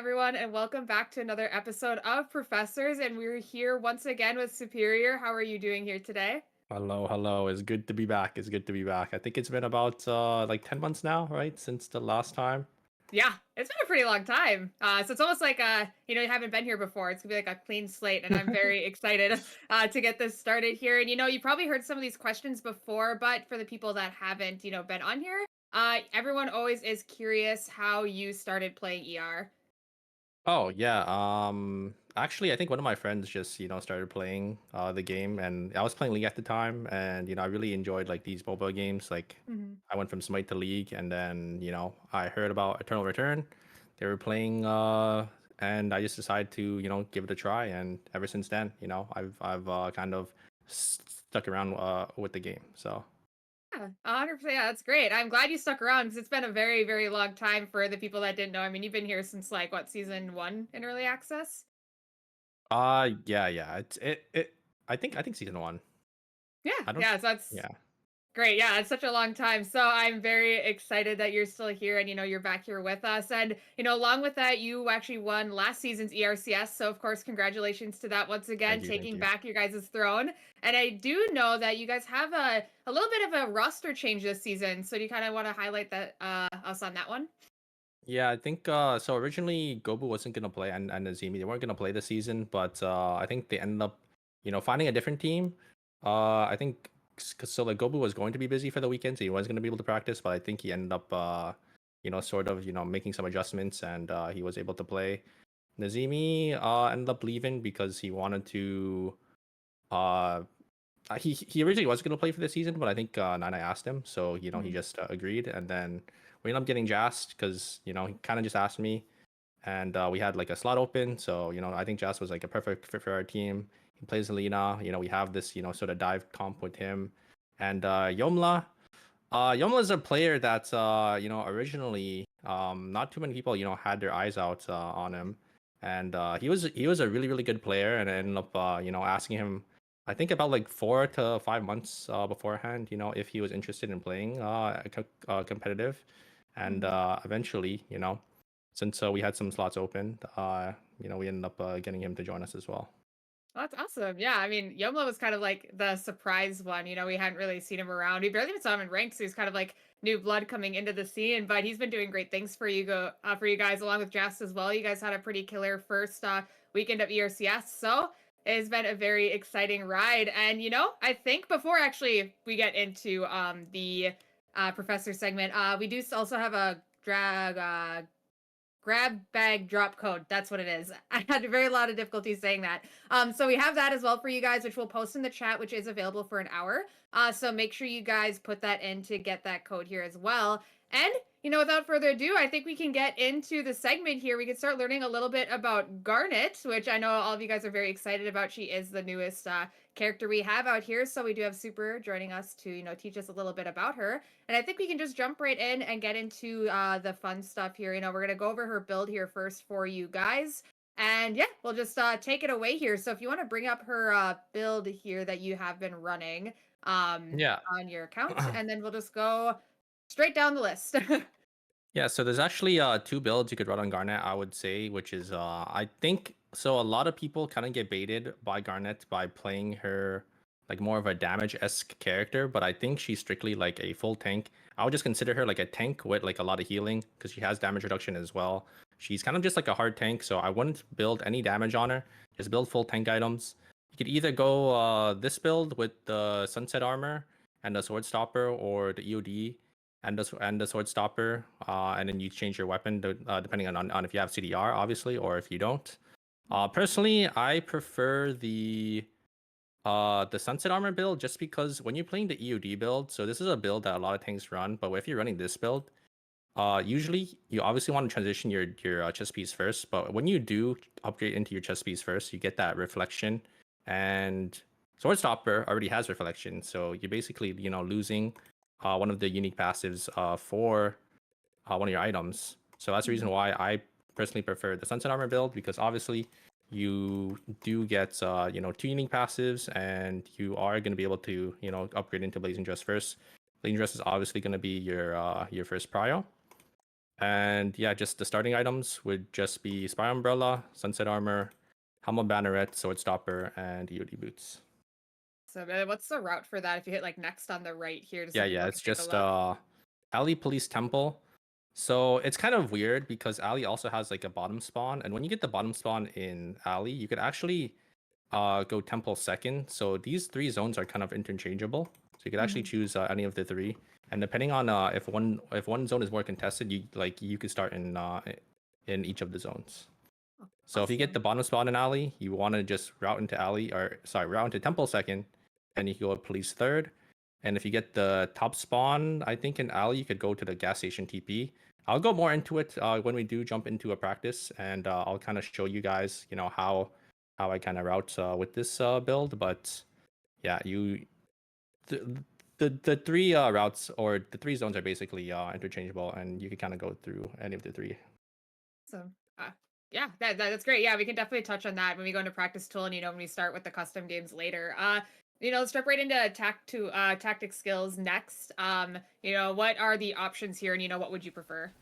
everyone, and welcome back to another episode of Professors. And we're here once again with Superior. How are you doing here today? Hello, hello. It's good to be back. It's good to be back. I think it's been about like 10 months now, right? Since the last time. Yeah, it's been a pretty long time. So it's almost like you haven't been here before. It's gonna be like a clean slate, and I'm very excited to get this started here. And you probably heard some of these questions before, but for the people that haven't, been on here, everyone always is curious how you started playing ER. Oh, yeah. Actually, I think one of my friends just, started playing the game, and I was playing League at the time, and I really enjoyed like these MOBA games. Like I went from Smite to League, and then, I heard about Eternal Return. They were playing and I just decided to, give it a try, and ever since then, I've kind of stuck around with the game. So, Yeah, 100%. Yeah, that's great. I'm glad you stuck around because it's been a very, very long time for the people that didn't know. I mean, you've been here since like what, season one in early access? yeah. I think season 1. Yeah, I don't. yeah. So that's Yeah. great. Yeah, it's such a long time. So I'm very excited that you're still here and you're back here with us. And along with that, you actually won last season's ERCS. So of course, congratulations to that once again, Thank taking you. back your guys' throne. And I do know that you guys have a little bit of a roster change this season. So do you kind of want to highlight that us on that one? Yeah, I think so originally Gobu wasn't gonna play and Nazimi, they weren't gonna play this season, but I think they ended up, finding a different team. I think so like Gobu was going to be busy for the weekend, so he was gonna be able to practice, but I think he ended up sort of, making some adjustments and he was able to play. Nazimi ended up leaving because he wanted to uh he originally was going to play for the season, but I think Nana asked him, so he Mhm. just agreed, and then we ended up getting Jast because he kind of just asked me, and we had like a slot open, so I think Jast was like a perfect fit for our team. He plays Alina, we have this sort of dive comp with him, and Yomla. Yomla is a player that originally not too many people had their eyes out on him, and he was a really good player, and I ended up asking him, I think about like 4 to 5 months beforehand, if he was interested in playing competitive, and Mhm. eventually, since we had some slots open, we ended up getting him to join us as well. Well, that's awesome. Yeah, I mean, Yomla was kind of like the surprise one. We hadn't really seen him around. We barely even saw him in ranks. So he's kind of like new blood coming into the scene, but he's been doing great things for you guys, along with Jast as well. You guys had a pretty killer first weekend of ERCS, so it's been a very exciting ride. And I think before actually we get into the professor segment, we do also have a drag grab bag drop code. That's what it is. I had a very lot of difficulty saying that. So we have that as well for you guys, which we'll post in the chat, which is available for an hour. So make sure you guys put that in to get that code here as well. And without further ado, I think we can get into the segment here. We can start learning a little bit about Garnet, which I know all of you guys are very excited about. She is the newest character we have out here. So we do have Super joining us to, teach us a little bit about her. And I think we can just jump right in and get into the fun stuff here. We're going to go over her build here first for you guys. And yeah, we'll just take it away here. So if you want to bring up her build here that you have been running Yeah. on your account, and then we'll just go straight down the list. Yeah, so there's actually two builds you could run on Garnet, I would say, which is I think so a lot of people kind of get baited by Garnet by playing her like more of a damage-esque character, but I think she's strictly like a full tank. I would just consider her like a tank with like a lot of healing because she has damage reduction as well. She's kind of just like a hard tank, so I wouldn't build any damage on her. Just build full tank items. You could either go this build with the Sunset Armor and the Sword Stopper, or the EOD and the sword stopper, and then you change your weapon depending on if you have CDR, obviously, or if you don't. Personally, I prefer the sunset armor build just because when you're playing the EOD build, so this is a build that a lot of tanks run, but if you're running this build, usually you obviously want to transition your chest piece first, but when you do upgrade into your chest piece first, you get that reflection, and sword stopper already has reflection, so you're basically losing one of the unique passives for one of your items. So that's the reason why I personally prefer the sunset armor build, because obviously you do get two unique passives, and you are going to be able to upgrade into blazing dress first. Blazing dress is obviously going to be your first prio. And yeah, just the starting items would just be Spy Umbrella, Sunset Armor, Helmet Banneret, Sword Stopper, and EOD Boots. So what's the route for that if you hit like next on the right here, just so Yeah, people can it's take a just look? Alley Police Temple. So it's kind of weird because Alley also has like a bottom spawn, and when you get the bottom spawn in Alley, you could actually go Temple second. So these three zones are kind of interchangeable. So you could actually choose any of the three, and depending on if one zone is more contested, you could start in each of the zones. So if you get the Awesome. bottom spawn in Alley, you want to just route into Alley, or sorry, route into Temple second, and you can go Police third. And if you get the top spawn, I think in Alley, you could go to the gas station TP. I'll go more into it when we do jump into a practice, and I'll kind of show you guys, how I kind of route with this build. But yeah, the the three routes or the three zones are basically interchangeable, and you can kind of go through any of the three. So, yeah, that's great. Yeah, we can definitely touch on that when we go into practice tool, and when we start with the custom games later. Let's jump right into tactic skills next. What are the options here, and what would you prefer?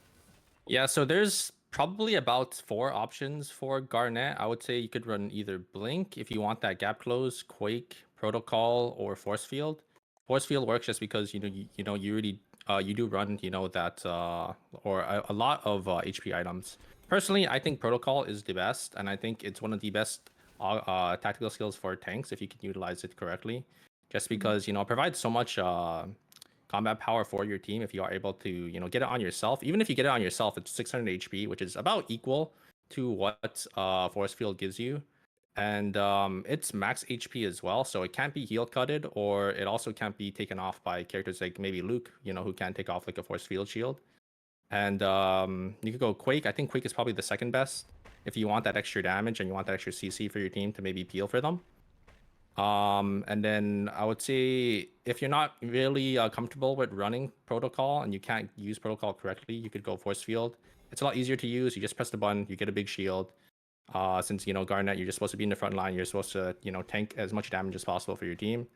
Yeah, so there's probably about 4 options for Garnet. I would say you could run either Blink if you want that gap close, Quake, Protocol, or Force Field. Force Field works just because you really you do run that or a lot of HP items. Personally, I think Protocol is the best, and I think it's one of the best tactical skills for tanks if you can utilize it correctly. Just Mhm. because it provides so much combat power for your team if you are able to get it on yourself. Even if you get it on yourself, it's 600 HP, which is about equal to what Force Field gives you. And it's max HP as well, so it can't be heal cutted, or it also can't be taken off by characters like maybe Luke, who can take off like a Force Field shield. And you could go Quake. I think Quake is probably the second best if you want that extra damage and you want that extra CC for your team to maybe peel for them. And then I would say if you're not really comfortable with running protocol and you can't use protocol correctly, you could go force field. It's a lot easier to use. You just press the button, you get a big shield. Since Garnet, you're just supposed to be in the front line. You're supposed to tank as much damage as possible for your team.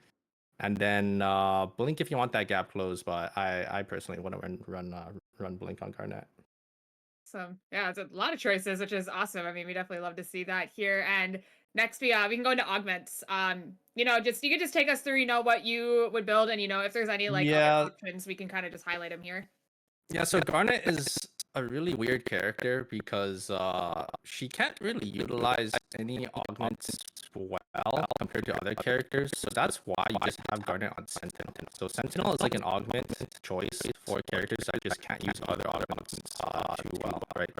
And then blink if you want that gap close, but I personally want to run blink on Garnet. So yeah, it's a lot of choices, which is awesome. I mean, we definitely love to see that here. And next, we can go into augments. Just you can just take us through, what you would build, and if there's any like other Yeah, options, we can kind of just highlight them here. Yeah, so Garnet is a really weird character because she can't really utilize any augments well compared to other characters. So that's why you just have Garnet on Sentinel. So Sentinel is like an augment choice for characters that just can't use other augments too well, right?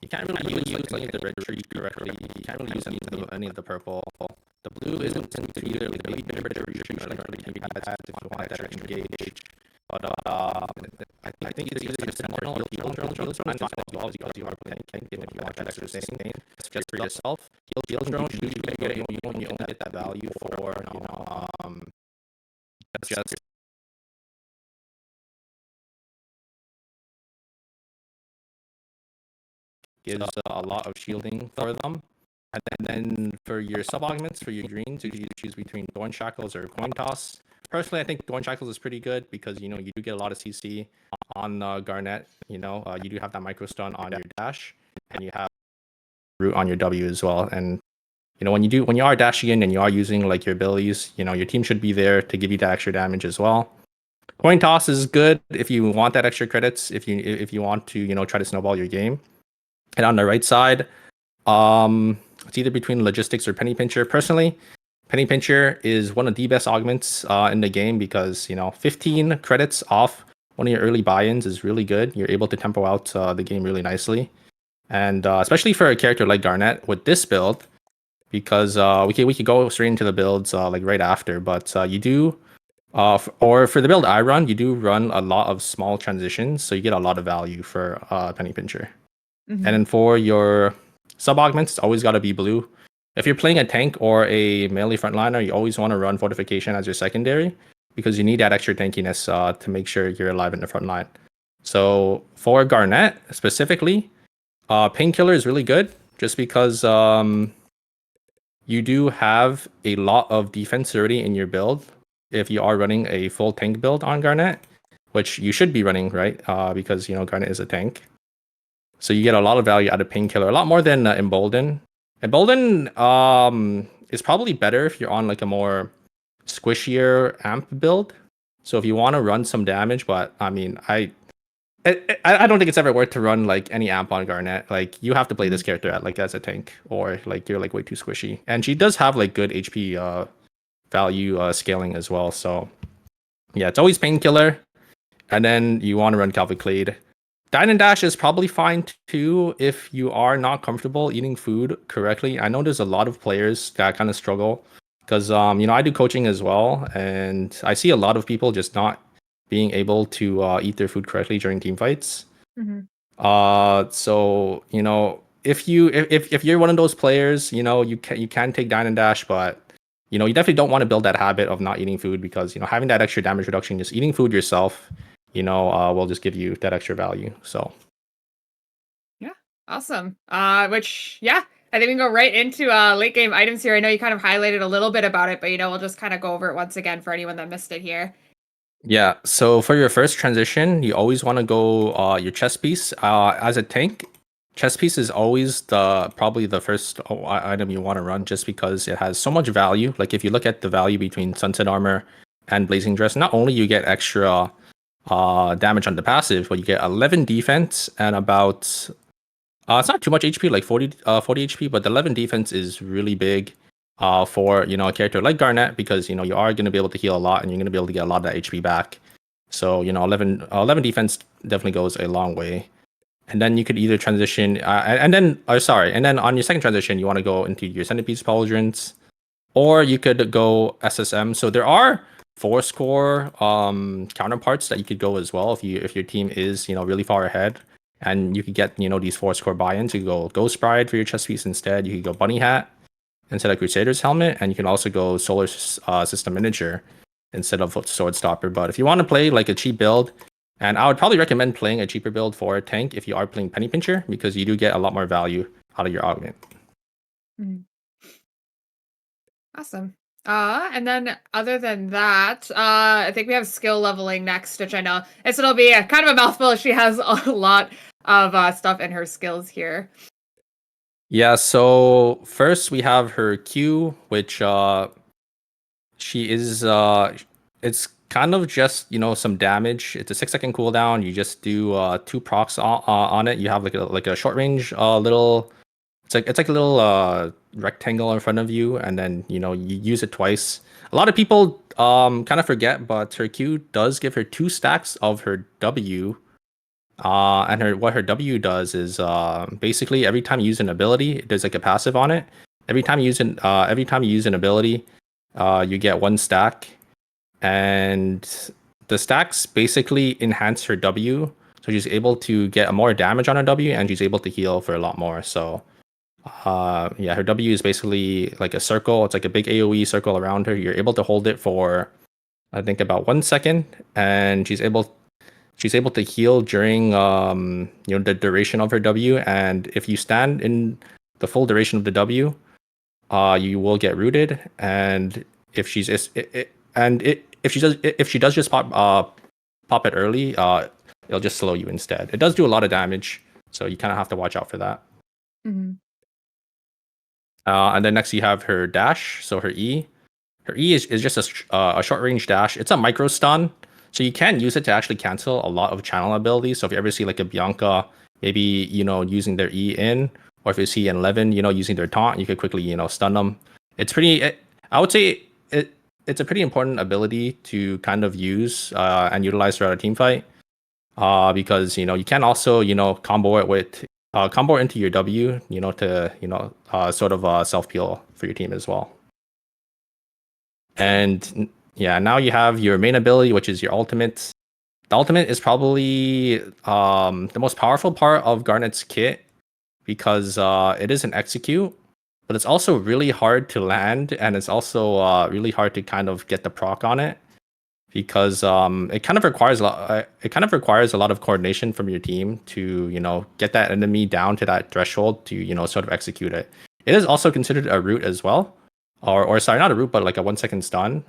You can't really use any of the red tree correctly. You can't really use any of the purple. The blue isn't either like maybe better retreat or like maybe that if you want that extra gauge. But I think it's either just Sentinel or Heal Drone. Heal Drone is fine as well because you are playing tank if you want that extra sustain. Just for yourself. Heal Drone usually you only get that value for just gives a lot of shielding for them. And then for your sub augments, for your greens, you choose between Thorn Shackles or Coin Toss. Personally, I think Thorn Shackles is pretty good because you do get a lot of CC on Garnet. You do have that micro stun on your dash, and you have root on your W as well. And when you are dashing in and you are using like your abilities, your team should be there to give you that extra damage as well. Coin Toss is good if you want that extra credits. If you want to try to snowball your game. And on the right side, it's either between logistics or penny pincher. Personally, penny pincher is one of the best augments in the game because 15 credits off one of your early buy-ins is really good. You're able to tempo out the game really nicely, and especially for a character like Garnet with this build, because we could go straight into the builds like right after. But you do. Or for the build I run, you do run a lot of small transitions, so you get a lot of value for penny pincher. And then for your sub augments, it's always got to be blue. If you're playing a tank or a melee frontliner, you always want to run fortification as your secondary because you need that extra tankiness to make sure you're alive in the front line. So for Garnet specifically, painkiller is really good just because you do have a lot of defense already in your build. If you are running a full tank build on Garnet, which you should be running, right? Because Garnet is a tank. So you get a lot of value out of Painkiller, a lot more than Embolden. Embolden is probably better if you're on like a more squishier amp build. So if you want to run some damage, but I mean, I don't think it's ever worth to run like any amp on Garnet. Like you have to play this character at like as a tank, or like you're like way too squishy. And she does have like good HP value scaling as well. So yeah, it's always Painkiller, and then you want to run Cavalcade. Dine and Dash is probably fine too if you are not comfortable eating food correctly. I know there's a lot of players that kind of struggle because I do coaching as well, and I see a lot of people just not being able to eat their food correctly during team fights. So if you're one of those players, you can take Dine and Dash, but you definitely don't want to build that habit of not eating food because having that extra damage reduction, just eating food yourself, will just give you that extra value. So Yeah, awesome. Which yeah, I think we can go right into late game items here. I know you kind of highlighted a little bit about it, but we'll just kind of go over it once again for anyone that missed it here. yeah, so for your first transition, you always want to go your chest piece. As a tank, chest piece is always probably the first item you want to run just because it has so much value. Like if you look at the value between Sunset Armor and Blazing Dress, not only you get extra damage on the passive, but you get 11 defense and about it's not too much HP, like 40 HP, but the 11 defense is really big for a character like Garnet because you are going to be able to heal a lot and you're going to be able to get a lot of that HP back. So 11 defense definitely goes a long way. And then you could either transition and then on your second transition you want to go into your Centipede Pauldrons, or you could go SSM. So there are 4-score counterparts that you could go as well if your team is really far ahead, and you could get these 4-score buy-ins. You could go Ghost Bride for your chest piece instead. You could go Bunny Hat instead of Crusader's Helmet, and you can also go Solar System Miniature instead of Sword Stopper. But if you want to play like a cheap build, and I would probably recommend playing a cheaper build for a tank if you are playing Penny Pincher, because you do get a lot more value out of your augment. Awesome. And then other than that, I think we have skill leveling next, which I know it'll be a kind of a mouthful. She has a lot of stuff in her skills here. Yeah, so first we have her Q, which she is it's kind of just some damage. It's a 6-second cooldown. You just do 2 procs on it. You have like a short range little it's like a little rectangle in front of you, and then you use it twice. A lot of people kind of forget, but her Q does give her 2 stacks of her W. And what her W does is basically every time you use an ability, there's like a passive on it. Every time you use an ability, you get 1 stack, and the stacks basically enhance her W, so she's able to get more damage on her W, and she's able to heal for a lot more. So yeah, her W is basically like a circle. It's like a big AoE circle around her. You're able to hold it for I think about 1 second, and she's able to heal during the duration of her W. And if you stand in the full duration of the W, you will get rooted. And if she's if she does just pop it early, it'll just slow you instead. It does do a lot of damage, so you kind of have to watch out for that. And then next you have her dash, so her E. Her E is just a short range dash. It's a micro stun, so you can use it to actually cancel a lot of channel abilities. So if you ever see like a Bianca, maybe using their E in, or if you see an 11, using their taunt, you could quickly stun them. It's I would say it's a pretty important ability to kind of use and utilize throughout a team fight, because you can also combo it with combo into your W, to sort of self peel for your team as well. And yeah, now you have your main ability, which is your ultimate. The ultimate is probably the most powerful part of Garnet's kit, because it is an execute, but it's also really hard to land, and it's also really hard to kind of get the proc on it, because it kind of requires a lot of coordination from your team to get that enemy down to that threshold to sort of execute it. It is also considered a root as well, or sorry, not a root, but like a 1-second stun.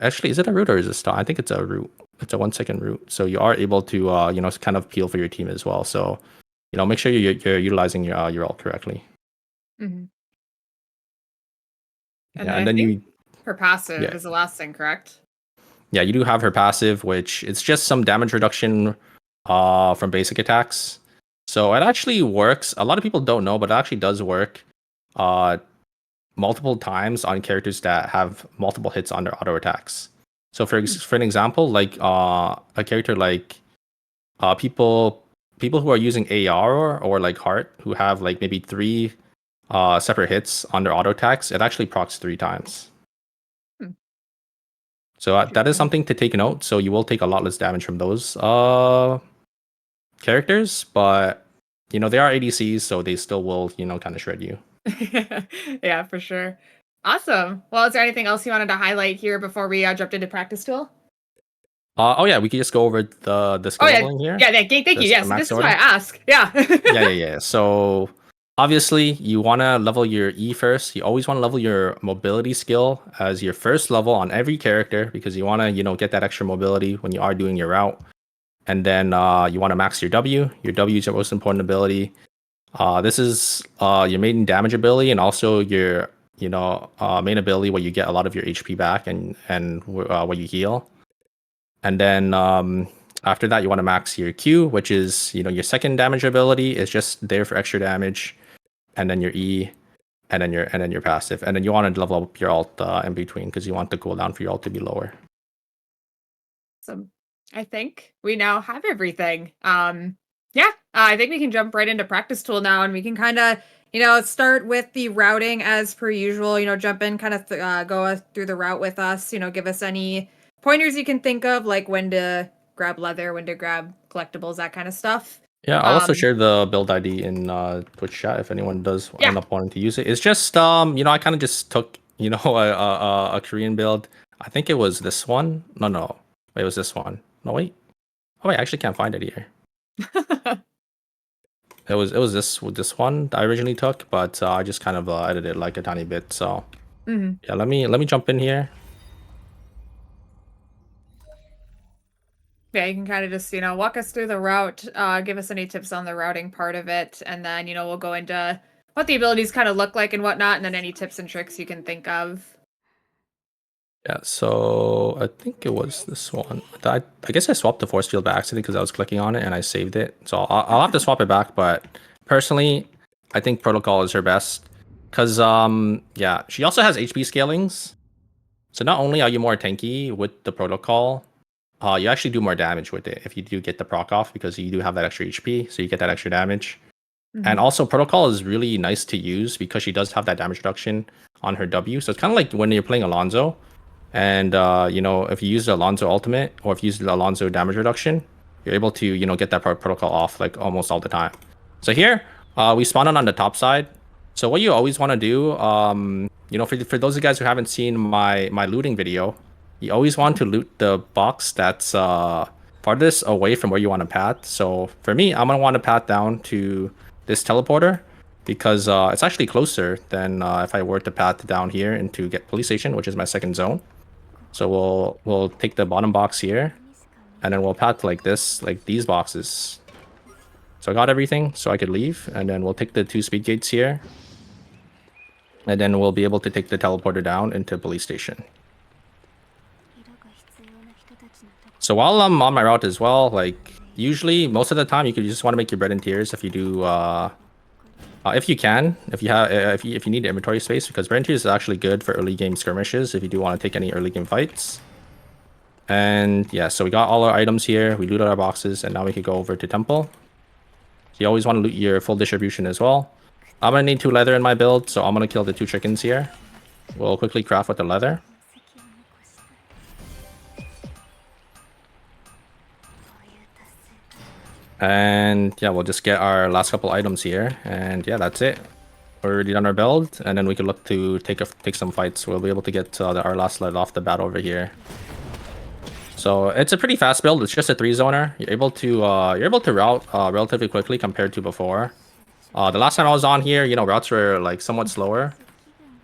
Actually, is it a root or is it a stun? I think it's a root. It's a 1-second root, so you are able to kind of peel for your team as well. So make sure you're utilizing your ult correctly. Mm-hmm. And Yeah, then and I then think her yeah, passive is the last thing, correct? yeah, you do have her passive, which it's just some damage reduction from basic attacks. So it actually works. A lot of people don't know, but it actually does work uh multiple times on characters that have multiple hits on their auto attacks. So for an example, like a character like people who are using AR or like Heart who have like maybe 3 separate hits on their auto attacks, it actually procs 3 times. Hmm. So that is Interesting. something to take note. So you will take a lot less damage from those characters, but they are ADCs, so they still will kind of shred you. Yeah, for sure. Awesome. Well, is there anything else you wanted to highlight here before we jumped into practice tool? Oh yeah, we could just go over the Oh skill yeah, leveling here. yeah. Thank you. The Yes, this max is why I order. ask. Yeah. Yeah. So obviously you want to level your E first. You always want to level your mobility skill as your first level on every character because you want to, get that extra mobility when you are doing your route. And then you want to max your W. Your W is your most important ability. This is your main damage ability and also your, main ability where you get a lot of your HP back and where you heal. And then after that, you want to max your Q, which is your second damage ability. Is just there for extra damage, and then your E, and then your passive, and then you want to level up your alt in between because you want the cooldown for your alt to be lower. So I think we now have everything. Yeah, I think we can jump right into practice tool now, and we can kind of, start with the routing as per usual. Jump in, kind of go through the route with us. Give us any pointers you can think of, like when to grab leather, when to grab collectibles, that kind of stuff. Yeah, I'll also Um, share the build ID in Twitch chat if anyone does yeah. end up wanting to use it. It's just I kind of just took a Korean build. I think it was this one. No, wait, it was this one. No, wait. Oh, wait, I actually can't find it here. It was this one that I originally took, but I just kind of edited like a tiny bit. So Mhm. yeah, let me jump in here. Yeah, you can kind of just, walk us through the route, give us any tips on the routing part of it, and then, we'll go into what the abilities kind of look like and whatnot, and then any tips and tricks you can think of. Yeah, so I think it was this one. I guess I swapped the force field by accident because I was clicking on it and I saved it. So I'll have to swap it back. But personally, I think protocol is her best because yeah, she also has HP scalings. So not only are you more tanky with the protocol, you actually do more damage with it if you do get the proc off because you do have that extra HP, so you get that extra damage. And Mhm. also protocol is really nice to use because she does have that damage reduction on her W. So it's kind of like when you're playing Alonzo. And if you use the Alonzo ultimate or if you use the Alonzo damage reduction, you're able to get that protocol off like almost all the time. So here we spawn on the top side. So what you always want to do, for those of you guys who haven't seen my looting video, you always want to loot the box that's farthest away from where you want to path. So for me, I'm gonna want to path down to this teleporter because it's actually closer than if I were to path down here into get police station, which is my second zone. So we'll take the bottom box here, and then we'll path like this, like these boxes. So I got everything, so I could leave, and then we'll take the 2 speed gates here, and then we'll be able to take the teleporter down into police station. So while I'm on my route as well, like usually most of the time you could just want to make your bread and tears if you do if you can, if you have if you need inventory space, because bread and tears is actually good for early game skirmishes if you do want to take any early game fights. And yeah, so we got all our items here. We looted our boxes, and now we can go over to temple. So you always want to loot your full distribution as well. I'm gonna need 2 leather in my build, so I'm gonna kill the 2 chickens here. We'll quickly craft with the leather. And yeah, we'll just get our last couple items here, and yeah, that's it. We're already done our build, and then we can look to take some fights. We'll be able to get our last let off the bat over here. So it's a pretty fast build. It's just a 3-zoner. You're able to route relatively quickly compared to before. The last time I was on here, routes were like somewhat slower.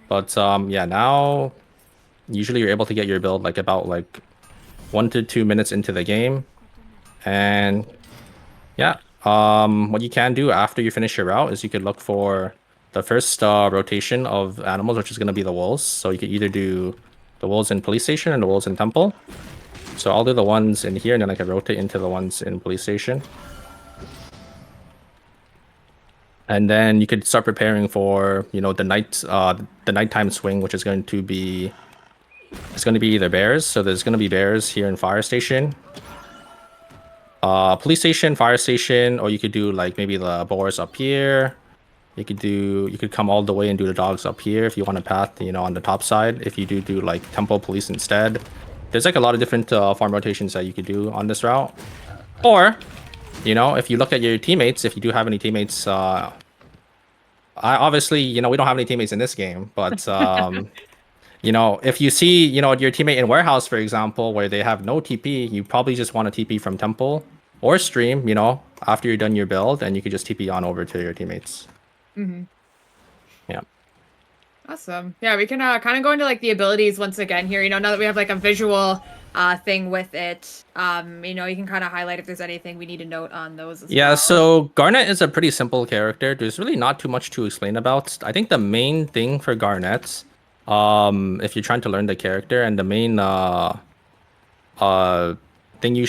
But yeah, now usually you're able to get your build like about like 1 to 2 minutes into the game. And yeah, What you can do after you finish your route is you could look for the first rotation of animals, which is going to be the wolves. So you could either do the wolves in police station and the wolves in temple. So I'll do the ones in here, and then I can rotate into the ones in police station. And then you could start preparing for, you know, the nighttime swing, which is going to be, it's going to be either bears. So there's going to be bears here in fire station, police station, fire station, or you could do like maybe the boars up here. You could come all the way and do the dogs up here if you want a path, you know, on the top side. If you do like temple police instead, there's like a lot of different farm rotations that you could do on this route. Or, you know, if you look at your teammates, if you do have any teammates, I obviously, you know, we don't have any teammates in this game, but you know, if you see, you know, your teammate in warehouse, for example, where they have no TP, you probably just want to TP from temple or stream, you know, after you're done your build, and you could just TP on over to your teammates. Mm-hmm. Yeah. Awesome. Yeah, we can kind of go into like the abilities once again here. You know, now that we have like a visual thing with it, you know, you can kind of highlight if there's anything we need to note on those as Yeah, well. so Garnet is a pretty simple character. There's really not too much to explain about. I think the main thing for Garnet, if you're trying to learn the character, and the main thing you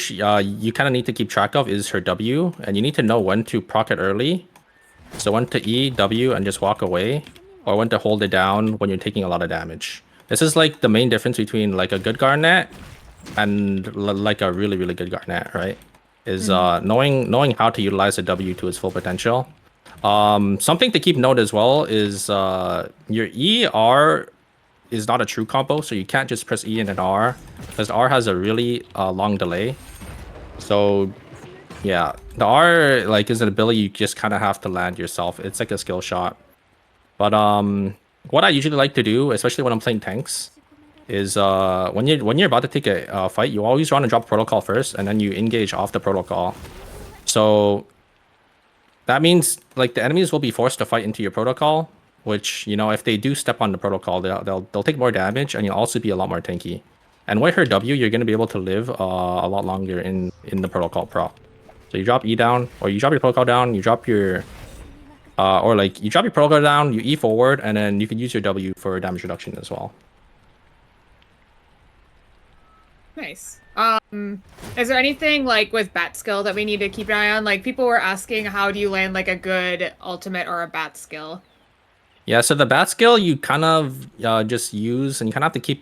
kind of need to keep track of is her W, and you need to know when to proc it early. So when to E, W, and just walk away, or when to hold it down when you're taking a lot of damage. This is like the main difference between like a good Garnet and like a really, really good Garnet, right? Is knowing how to utilize a W to its full potential. Something to keep note as well is your ER is not a true combo, so you can't just press E and an R, because R has a really long delay. So yeah, the R like is an ability you just kind of have to land yourself. It's like a skill shot. But what I usually like to do, especially when I'm playing tanks, is when you're about to take a fight, you always want to drop protocol first, and then you engage off the protocol. So that means like the enemies will be forced to fight into your protocol, which, you know, if they do step on the protocol, they'll take more damage, and you'll also be a lot more tanky. And with her W, you're gonna be able to live a lot longer in the protocol proc. So you drop E down, or you drop your protocol down, you drop your or like you drop your protocol down, you E forward, and then you can use your W for damage reduction as well. Nice. Is there anything like with bat skill that we need to keep an eye on? Like people were asking, how do you land like a good ultimate or a bat skill? Yeah, so the bat skill you kind of just use, and you kind of have to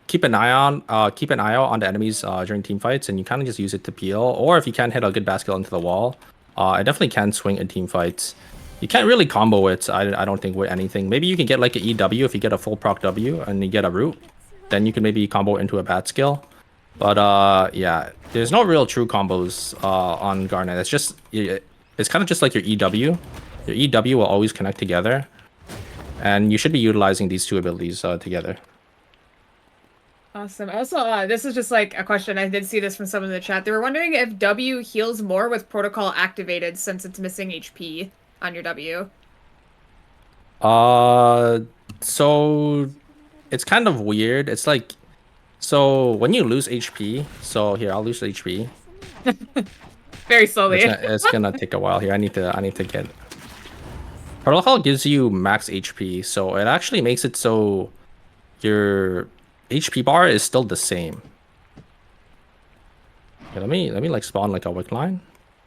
keep an eye on on the enemies during team fights, and you kind of just use it to peel. Or if you can't hit a good bat skill into the wall, it definitely can swing in team fights. You can't really combo it, I don't think, with anything. Maybe you can get like an EW if you get a full proc W and you get a root. Then you can maybe combo it into a bat skill. But yeah, there's no real true combos on Garnet. It's just, it's kind of just like your EW. Your EW will always connect together, and you should be utilizing these two abilities together. Awesome. Also, this is just like a question. I did see this from someone in the chat. They were wondering if W heals more with protocol activated since it's missing HP on your W. So it's kind of weird. It's like, so when you lose HP, so here, I'll lose HP. Very slowly. It's gonna take a while here. I need to get. Protocol gives you max HP, so it actually makes it so your HP bar is still the same. Okay, let me like spawn like a wick line.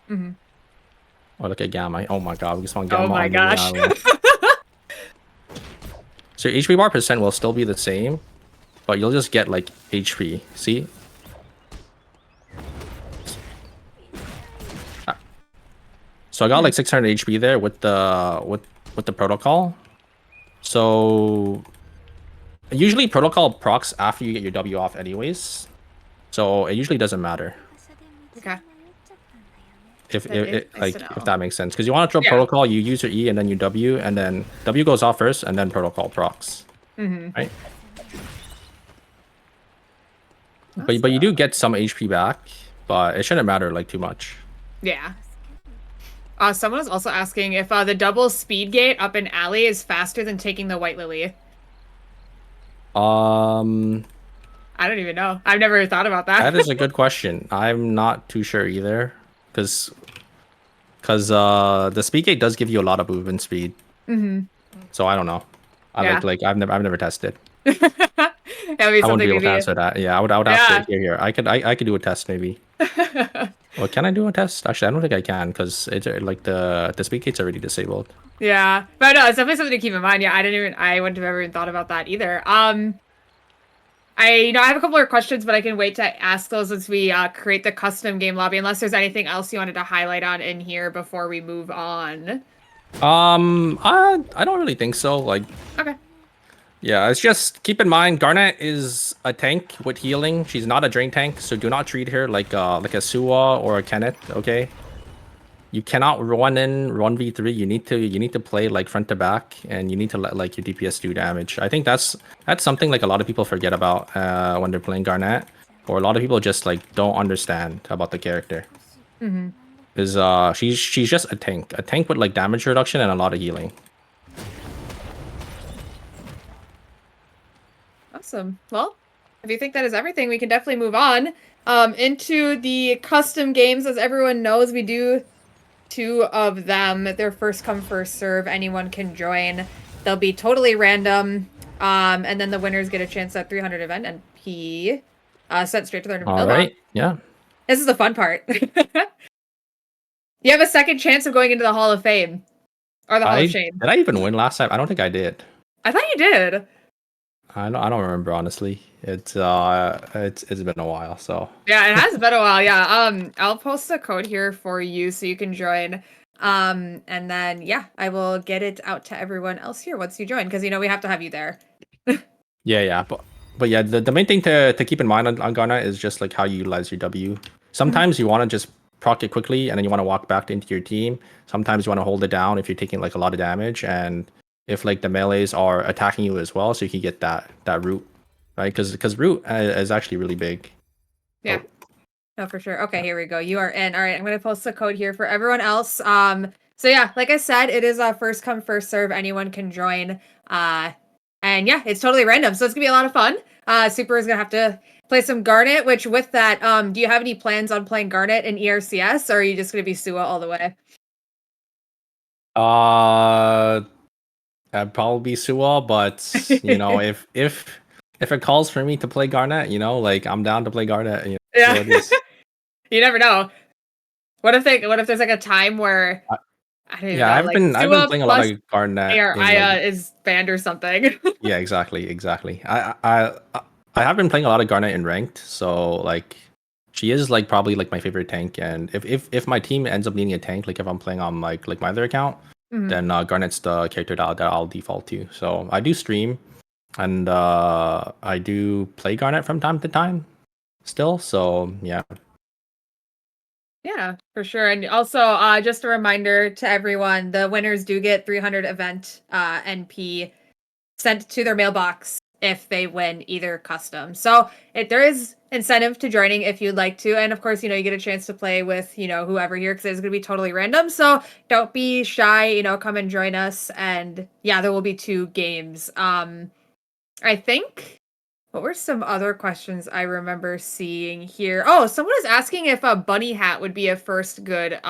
Or like a gamma. Oh my god, we can spawn gamma. Oh my gosh. So your HP bar percent will still be the same, but you'll just get like HP. See? So I got like 600 HP there with the protocol. So usually protocol procs after you get your W off anyways. So it usually doesn't matter. Okay. If that makes sense, because you want to throw protocol, you use your E and then you W, and then W goes off first, and then protocol procs. Right? But you do get some HP back, but it shouldn't matter like too much. Yeah. Someone was also asking if the double speed gate up in alley is faster than taking the white lily. I don't even know. I've never thought about that. That is a good question. I'm not too sure either. because the speed gate does give you a lot of movement speed. Mm-hmm. So I don't know. Yeah. I've never tested. That would be I won't be something able to maybe. answer that. Yeah, I would have to Yeah. here. I could do a test maybe. Well, can I do a test? Actually, I don't think I can because it's like the speed gate's already disabled. Yeah, but no, it's definitely something to keep in mind. Yeah, I wouldn't have ever even thought about that either. I have a couple more questions, but I can wait to ask those as we create the custom game lobby. Unless there's anything else you wanted to highlight on in here before we move on. I don't really think so. Like, Okay. yeah, it's just keep in mind Garnet is a tank with healing. She's not a drain tank, so do not treat her like a Suwa or a Kenneth. Okay. You cannot run in 1v3. You need to play like front to back, and you need to let like your DPS do damage. I think that's something like a lot of people forget about when they're playing Garnet, or a lot of people just like don't understand about the character. Mm-hmm. Is she's just a tank with like damage reduction and a lot of healing. Awesome. Well, if you think that is everything, we can definitely move on into the custom games. As everyone knows, we do 2 of them. They're first come, first serve. Anyone can join. They'll be totally random. And then the winners get a chance at 300 event and P sent straight to their All mailbox. right, yeah. This is the fun part. You have a second chance of going into the Hall of Fame. Or the Hall of Shame. Did I even win last time? I don't think I did. I thought you did. I don't remember honestly. It's been a while, so. Yeah, it has been a while. Yeah. I'll post a code here for you so you can join. And then yeah, I will get it out to everyone else here once you join, because we have to have you there. Yeah, but yeah, the main thing to keep in mind on Garnet is just like how you utilize your W. Sometimes you want to just proc it quickly and then you want to walk back into your team. Sometimes you want to hold it down if you're taking like a lot of damage, and if like the melees are attacking you as well, so you can get that root, right? Because root is actually really big. Yeah. Oh. No, for sure. Okay, here we go. You are in. All right, I'm going to post the code here for everyone else. So yeah, like I said, it is a first come, first serve. Anyone can join. And yeah, it's totally random. So it's going to be a lot of fun. Super is going to have to play some Garnet, which with that, do you have any plans on playing Garnet in ERCS, or are you just going to be Sua all the way? I'd probably be Suwa, but if it calls for me to play Garnet, like I'm down to play Garnet. Yeah. You never know. What if there's like a time where I don't even know, I've been playing a lot of Garnet. Aya is banned or something. Yeah, exactly. I have been playing a lot of Garnet in ranked, so like she is like probably like my favorite tank. And if my team ends up needing a tank, like if I'm playing on like my other account, then Garnet's the character that I'll default to. So I do stream, and I do play Garnet from time to time, still. So yeah. Yeah, for sure. And also, just a reminder to everyone, the winners do get 300 event NP sent to their mailbox if they win either custom. So there is incentive to joining if you'd like to. And of course, you get a chance to play with, whoever here, because it's going to be totally random. So don't be shy, come and join us. And yeah, there will be 2 games. I think... What were some other questions I remember seeing here? Oh, someone was asking if a bunny hat would be a first good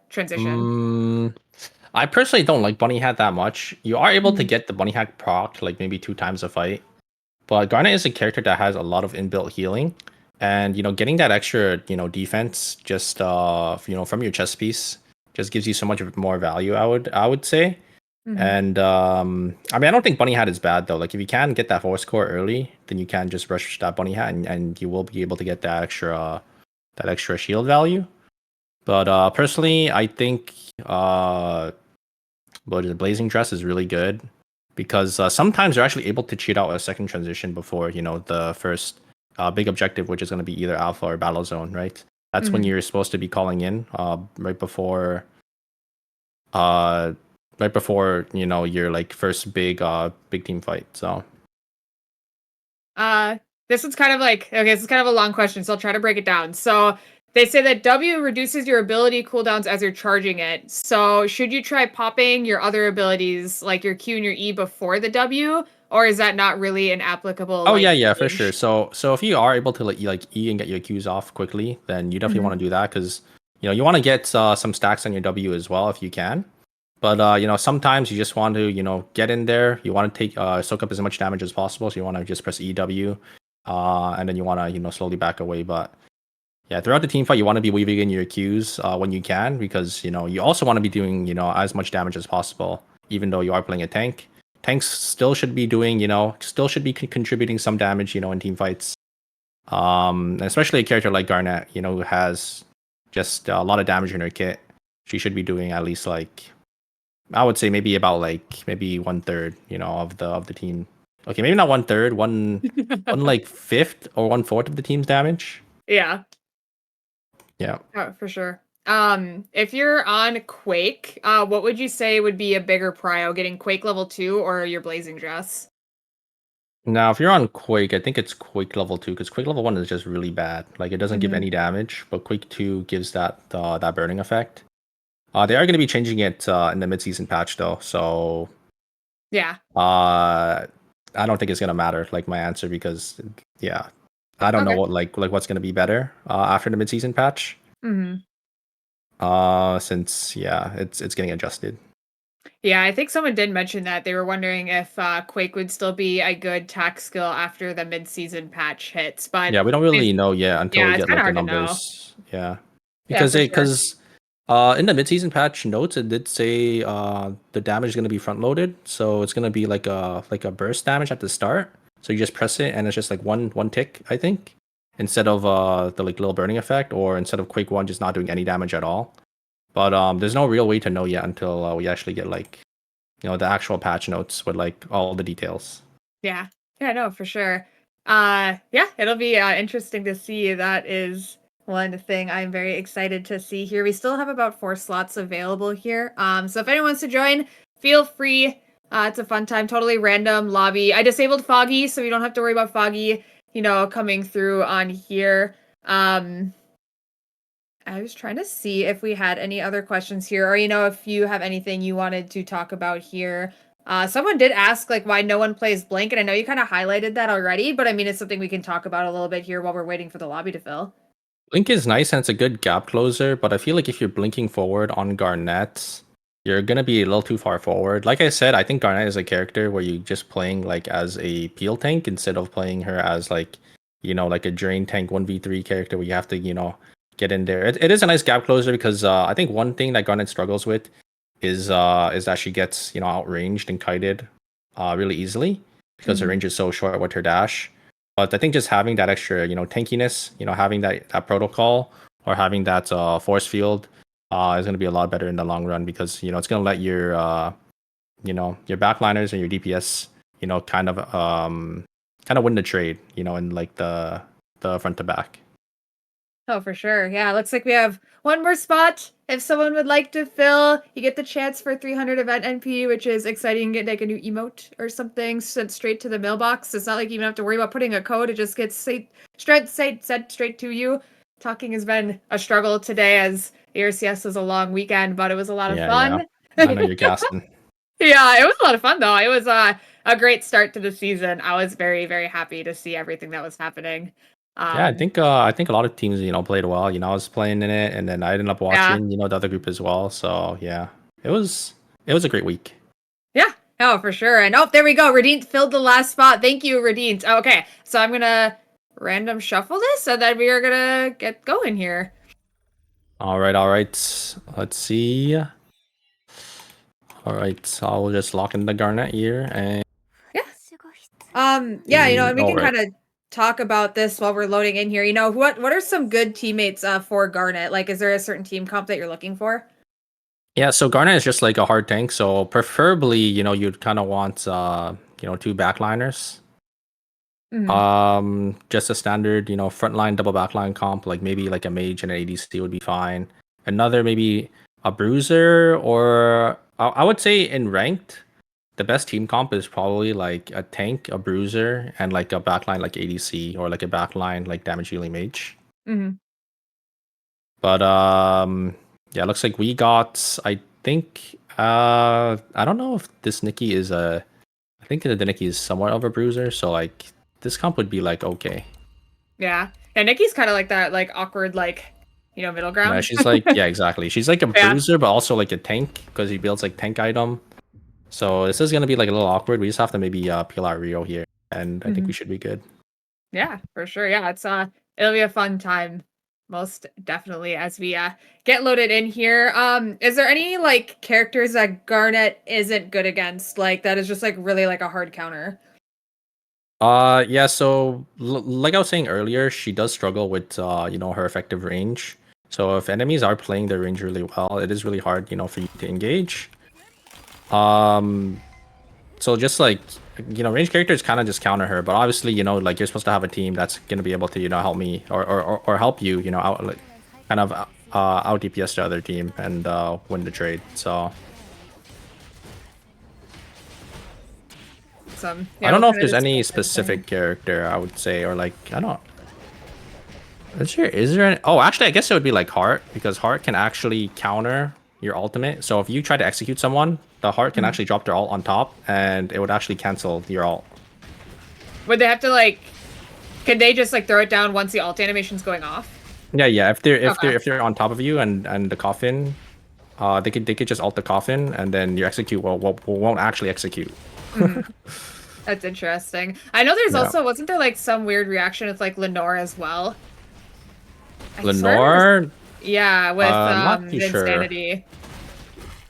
transition. I personally don't like bunny hat that much. You are able to get the bunny hat proc like maybe 2 times a fight, but Garnet is a character that has a lot of inbuilt healing, and getting that extra defense just from your chest piece just gives you so much more value. I would say. And I mean, I don't think bunny hat is bad though. Like if you can get that force core early, then you can just rush that bunny hat, and you will be able to get that extra shield value. But personally, I think the blazing dress is really good, because sometimes you're actually able to cheat out a second transition before the first big objective, which is going to be either alpha or battle zone, right? That's when you're supposed to be calling in right before your like first big team fight. So this one's kind of like, okay, this is kind of a long question, so I'll try to break it down. So they say that W reduces your ability cooldowns as you're charging it. So should you try popping your other abilities like your Q and your E before the W, or is that not really an applicable Oh like yeah, for sure. gauge? So if you are able to like E and get your Qs off quickly, then you definitely Mhm. want to do that because you want to get some stacks on your W as well if you can. But sometimes you just want to get in there. You want to take soak up as much damage as possible. So you want to just press EW, and then you want to slowly back away. But yeah, throughout the team fight, you want to be weaving in your Qs when you can because you also want to be doing as much damage as possible, even though you are playing a tank. Tanks still should be doing still should be contributing some damage in team fights. And especially a character like Garnet, who has just a lot of damage in her kit. She should be doing at least like I would say maybe about like maybe 1/3, of the team. Okay, maybe not 1/3, one like fifth or 1/4 of the team's damage. Yeah. Yeah. Oh, for sure. If you're on Quake, what would you say would be a bigger prio, getting Quake level 2 or your Blazing Dress? Now, if you're on Quake, I think it's Quake level 2 because Quake level 1 is just really bad. Like it doesn't give Mhm. any damage, but Quake 2 gives that burning effect. They are going to be changing it in the mid-season patch though, so Yeah. I don't think it's gonna matter. Like my answer because yeah, I don't know Okay. what like what's gonna be better after the mid-season patch. Mhm. Since yeah, it's getting adjusted. Yeah, I think someone did mention that they were wondering if Quake would still be a good tack skill after the mid-season patch hits, but Yeah, we don't it's really know yet until yeah, we it's get kind of like the hard to know. numbers. Yeah, Yeah, for sure. because in the mid-season patch notes it did say the damage is gonna be front loaded, so it's gonna be like a burst damage at the start. So you just press it and it's just like one tick, I think, instead of the like little burning effect, or instead of Quake 1 just not doing any damage at all. But there's no real way to know yet until we actually get like the actual patch notes with like all the details. Yeah. Yeah, no, for sure. Yeah, it'll be interesting to see. That is one thing I'm very excited to see here. We still have about 4 slots available here. So if anyone wants to join, feel free. It's a fun time, totally random lobby. I disabled Foggy, so you don't have to worry about Foggy, coming through on here. I was trying to see if we had any other questions here, or if you have anything you wanted to talk about here. Someone did ask like why no one plays Blink, and I know you kind of highlighted that already, but I mean it's something we can talk about a little bit here while we're waiting for the lobby to fill. Blink is nice and it's a good gap closer, but I feel like if you're blinking forward on Garnet, you're gonna be a little too far forward. Like I said, I think Garnet is a character where you just playing like as a peel tank instead of playing her as like like a drain tank 1v3 character where you have to get in there. It is a nice gap closer because I think one thing that Garnet struggles with is that she gets outranged and kited really easily because her Mhm. range is so short with her dash. But I think just having that extra, tankiness, having that protocol or having that force field is going to be a lot better in the long run because it's going to let your backliners and your DPS, kind of win the trade, in like the front to back. Oh, for sure. Yeah, looks like we have one more spot. If someone would like to fill, you get the chance for 300 event NP, which is exciting. You get like a new emote or something sent straight to the mailbox. It's not like you even have to worry about putting a code. It just gets sent straight to you. Talking has been a struggle today as ARCS was a long weekend, but it was a lot of Yeah. fun. I know you're gassing. Yeah, it was a lot of fun though. It was a great start to the season. I was very, very happy to see everything that was happening. Yeah, Um, I think a lot of teams, played well. I was playing in it and then I ended up yeah. watching, the other group as well. So yeah. It was a great week. Yeah. Oh, for sure. And oh, there we go. Radint filled the last spot. Thank you, Radint. Okay, so I'm gonna random shuffle this, and then we are gonna get going here. All right, all right. Let's see. All right, so I'll just lock in the Garnet here and Yeah. Yeah. And we all can right. kind of talk about this while we're loading in here. What are some good teammates for Garnet? Like, is there a certain team comp that you're looking for? Yeah, so Garnet is just like a hard tank, so preferably, you'd kind of want two backliners. Hmm. Just a standard, frontline double backline comp, like maybe like a mage and an ADC would be fine. Another maybe a bruiser, or I would say in ranked, the best team comp is probably like a tank, a bruiser, and like a backline like ADC or like a backline like damage dealing mage. Hmm. But yeah, looks like we got I think I don't know if this Nikki is a I think the Nikki is somewhat of a bruiser, so like this comp would be like okay. Yeah. And Nikki's kind of like that, like awkward, like, middle No, ground. she's like yeah, exactly. She's like a Yeah. bruiser, but also like a tank because he builds like tank item. So this is gonna be like a little awkward. We just have to maybe peel out Rio here, and I think we should be good. Yeah, for sure. Yeah, it'll be a fun time, most definitely, as we get loaded in here. Is there any like characters that Garnet isn't good against? Like that is just like really like a hard counter. Yeah, so like I was saying earlier, she does struggle with her effective range. So if enemies are playing their range really well, it is really hard, for you to engage. So just like range characters kind of just counter her, but obviously, like you're supposed to have a team that's gonna be able to, help me or help you, out like kind of out DPS the other team and win the trade. So Yeah, I don't we'll know if kinda there's just any go for the thing. specific character I would say, or like I don't. Is there any? Oh, actually, I guess it would be like Heart because Heart can actually counter your ultimate. So if you try to execute someone, the Heart can actually drop their ult on top, and it would actually cancel your ult. Would they have to like? Could they just like throw it down once the alt animation's going off? Yeah. Okay. If they're on top of you and the coffin, they could just ult the coffin, and then your execute won't actually execute. That's interesting. I know there's Yeah. also wasn't there like some weird reaction with like Lenore as well? I swear there was- Lenore, Yeah, with not too the sure. insanity.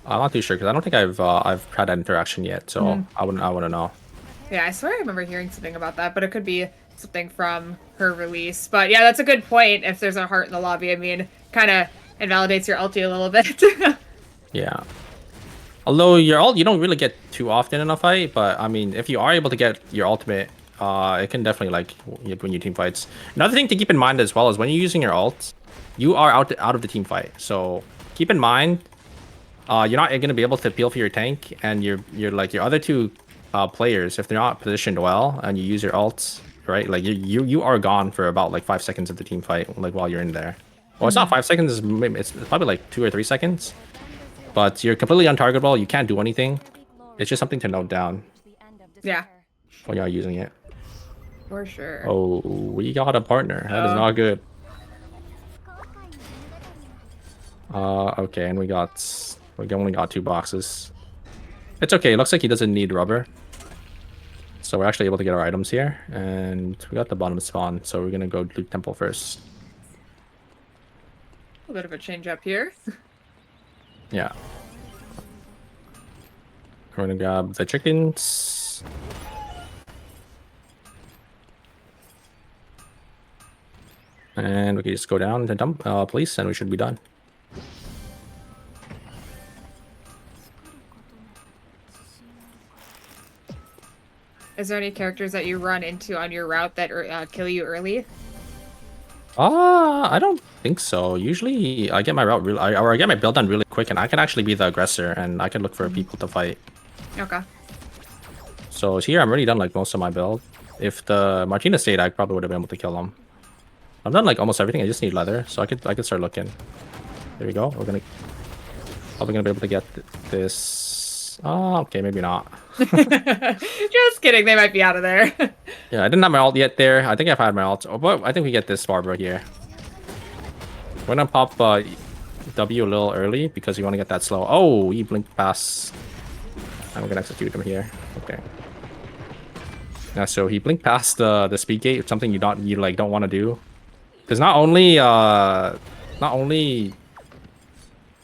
I'm not too sure because I don't think I've had that interaction yet, so I wouldn't know. Yeah, I swear I remember hearing something about that, but it could be something from her release. But yeah, that's a good point. If there's a heart in the lobby, I mean, kind of invalidates your ulti a little bit. Yeah. Although your ult you don't really get too often in a fight, but I mean, if you are able to get your ultimate, it can definitely like win you team fights. Another thing to keep in mind as well is when you're using your ult, you are out of the team fight. So keep in mind, you're not going to be able to peel for your tank, and you're like your other two players, if they're not positioned well and you use your ults, right? Like you are gone for about like 5 seconds of the team fight, like while you're in there. Well, it's not 5 seconds. It's probably like 2 or 3 seconds. But you're completely untargetable. You can't do anything. It's just something to note down. Yeah, When you're using it. for sure. Oh, we got a partner. That is not good. Okay, and we only got 2 boxes. It's okay. It looks like he doesn't need rubber. So we're actually able to get our items here, and we got the bottom spawn. So we're gonna go loot temple first. A bit of a change up here. Yeah. We're gonna grab the chickens. And we can just go down to dump place, and we should be done. Is there any characters that you run into on your route that kill you early? I don't think so. Usually, I get my route really, or I get my build done really quick, and I can actually be the aggressor, and I can look for people to fight. Okay. So here, I'm already done like most of my build. If the Martina stayed, I probably would have been able to kill him. I've done like almost everything. I just need leather, so I could start looking. There we go. We're probably gonna be able to get this. Oh, okay, maybe not. Just kidding. They might be out of there. Yeah, I didn't have my ult yet there. I think I've had my ult. Oh, but I think we get this Barbara here. We're gonna pop W a little early because we want to get that slow. Oh, he blinked past. And we're gonna execute him here. Okay. Yeah, so he blinked past the speed gate, something you don't want to do. Because not only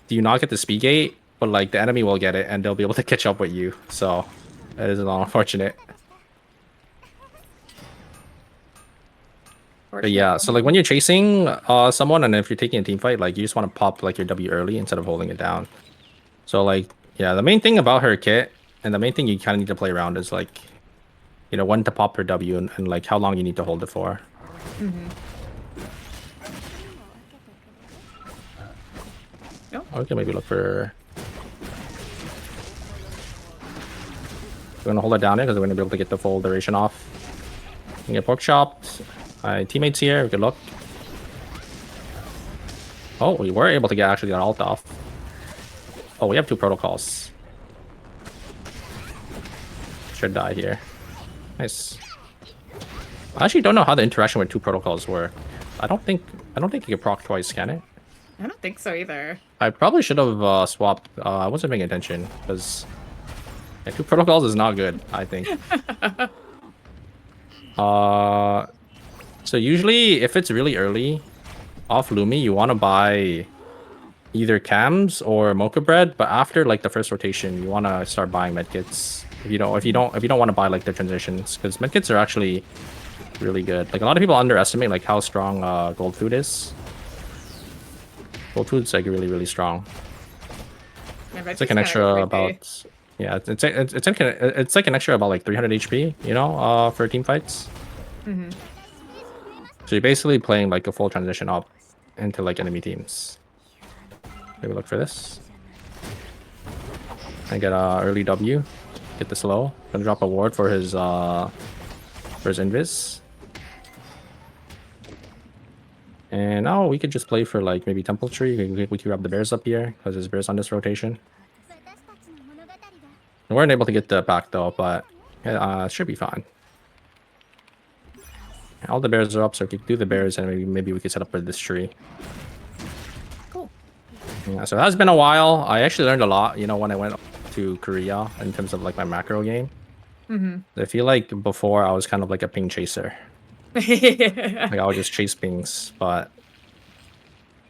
do you not get the speed gate, but like the enemy will get it and they'll be able to catch up with you. So that is a little unfortunate. But yeah, so like when you're chasing someone, and if you're taking a team fight, like you just want to pop like your W early instead of holding it down. So like yeah, the main thing about her kit and the main thing you kind of need to play around is like when to pop her W and like how long you need to hold it for. Okay, maybe look for. We're gonna hold it down here because we're gonna be able to get the full duration off. We can get pork chopped. My teammates here. We can look. Oh, we were able to actually get ult off. Oh, we have 2 protocols. Should die here. Nice. I actually don't know how the interaction with two protocols work. I don't think you can proc twice, can it? I don't think so either. I probably should have swapped. I wasn't paying attention because two protocols is not good, I think. So usually if it's really early off Lumi, you want to buy either cams or mocha bread, but after like the first rotation, you want to start buying medkits. If you don't want to buy like the transitions, because medkits are actually really good. Like a lot of people underestimate like how strong gold food is. Gold food's like really strong. Yeah, It's like an extra about it's like an extra about like 300 HP, you know, for team fights. So you're basically playing like a full transition up into like enemy teams. Maybe look for this. I get early W. Get the slow. Gonna drop a ward for his invis. And now we could just play for like maybe Temple Tree. We could grab the bears up here because there's bears on this rotation. We weren't able to get the back though, but it should be fine. All the bears are up, so we could do the bears and maybe we could set up for this tree. Cool. Yeah, so it has been a while. I actually learned a lot, you know, when I went to Korea in terms of like my macro game. I feel like before I was kind of like a ping chaser. Like I would just chase pings, but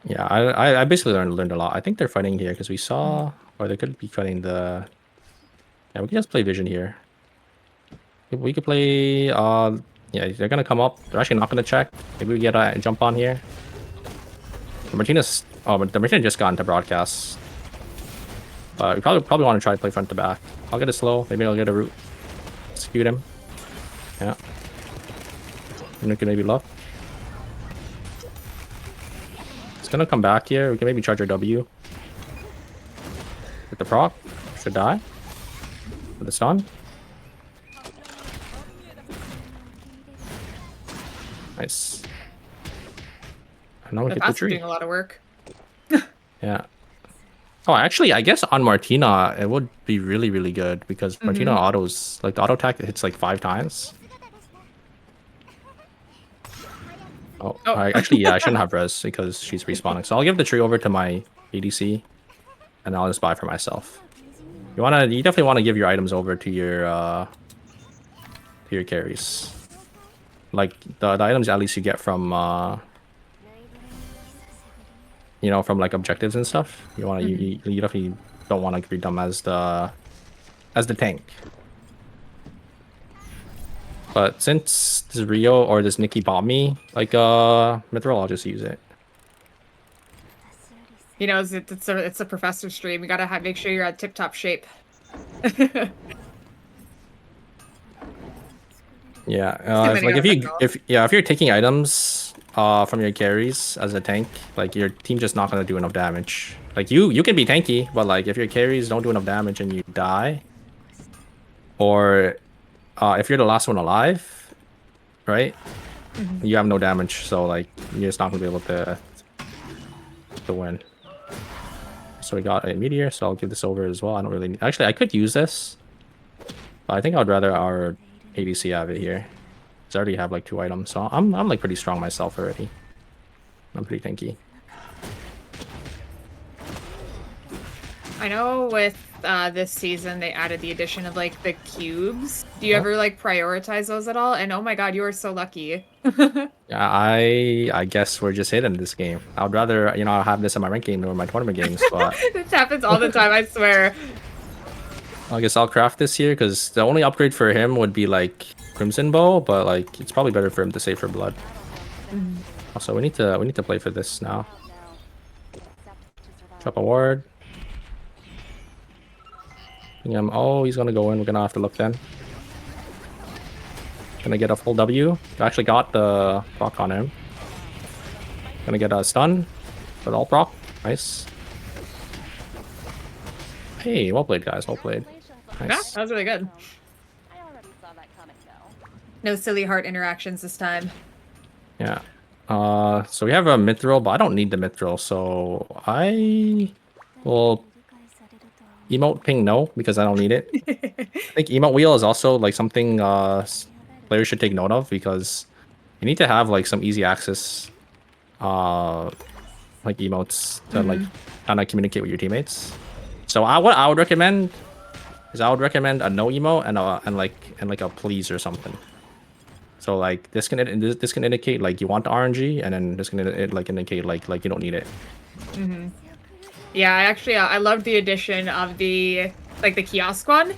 yeah, I basically learned a lot. I think they're fighting here because we saw, or they could be fighting the. Yeah, we can just play vision here. We could play. Yeah, they're gonna come up. They're actually not gonna check. Maybe we get a jump on here. Martinez. Oh, but the Martinez just got into broadcast. We probably want to try to play front to back. I'll get a slow. Maybe I'll get a root. Execute him. Yeah. And we can maybe love. It's gonna come back here. We can maybe charge our W. With the proc. Should die. With the stun. Nice. And now we get the tree. Doing a lot of work. Yeah. Oh, actually, I guess on Martina, it would be really good because Martina autos, like the auto attack hits like 5 times. Oh. Actually, yeah, I shouldn't have res because she's respawning. So I'll give the tree over to my ADC and I'll just buy for myself. You definitely want to give your items over to your carries. Like the items at least you get from you know, from like objectives and stuff. You want to you definitely don't want to treat them as the tank. But since this Rio or this Nikki bought me like Mithril, I'll just use it. You know, it's a professor stream. You gotta make sure you're at tip-top shape. Yeah, like if you're taking items from your carries as a tank, like your team just not gonna do enough damage. Like you can be tanky, but like if your carries don't do enough damage and you die, or if you're the last one alive, right? You have no damage, so like you're just not gonna be able to win. So we got a meteor, so I'll give this over as well. I don't really actually I could use this, but I think I'd rather our ADC have it here. I already have like 2 items, so I'm like pretty strong myself already. I'm pretty tanky. I know with this season they added the addition of like the cubes. Do you ever like prioritize those at all? And oh my god, you are so lucky. Yeah, I guess we're just hitting this game. I would rather, you know, have this in my rank game or my tournament games, but this happens all the time, I swear. I guess I'll craft this here because the only upgrade for him would be like Crimson Bow, but like it's probably better for him to save for blood. Also, we need to play for this now. Drop a ward. Oh, he's gonna go in. We're gonna have to look then. Gonna get a full W. I actually got the proc on him. Gonna get a stun, but all proc. Nice. Hey, well played, guys. Well played. Nice. Yeah, that was really good. No silly heart interactions this time. Yeah. So we have a mithril, but I don't need the mithril, so I will Emote ping, no, because I don't need it. I think emote wheel is also like something players should take note of, because you need to have like some easy access like emotes to like kind of communicate with your teammates. So what I would recommend is I would recommend a no emote and like a please or something. So like this can indicate like you want the RNG, and then this can like indicate like you don't need it. Yeah, I love the addition of the kiosk one.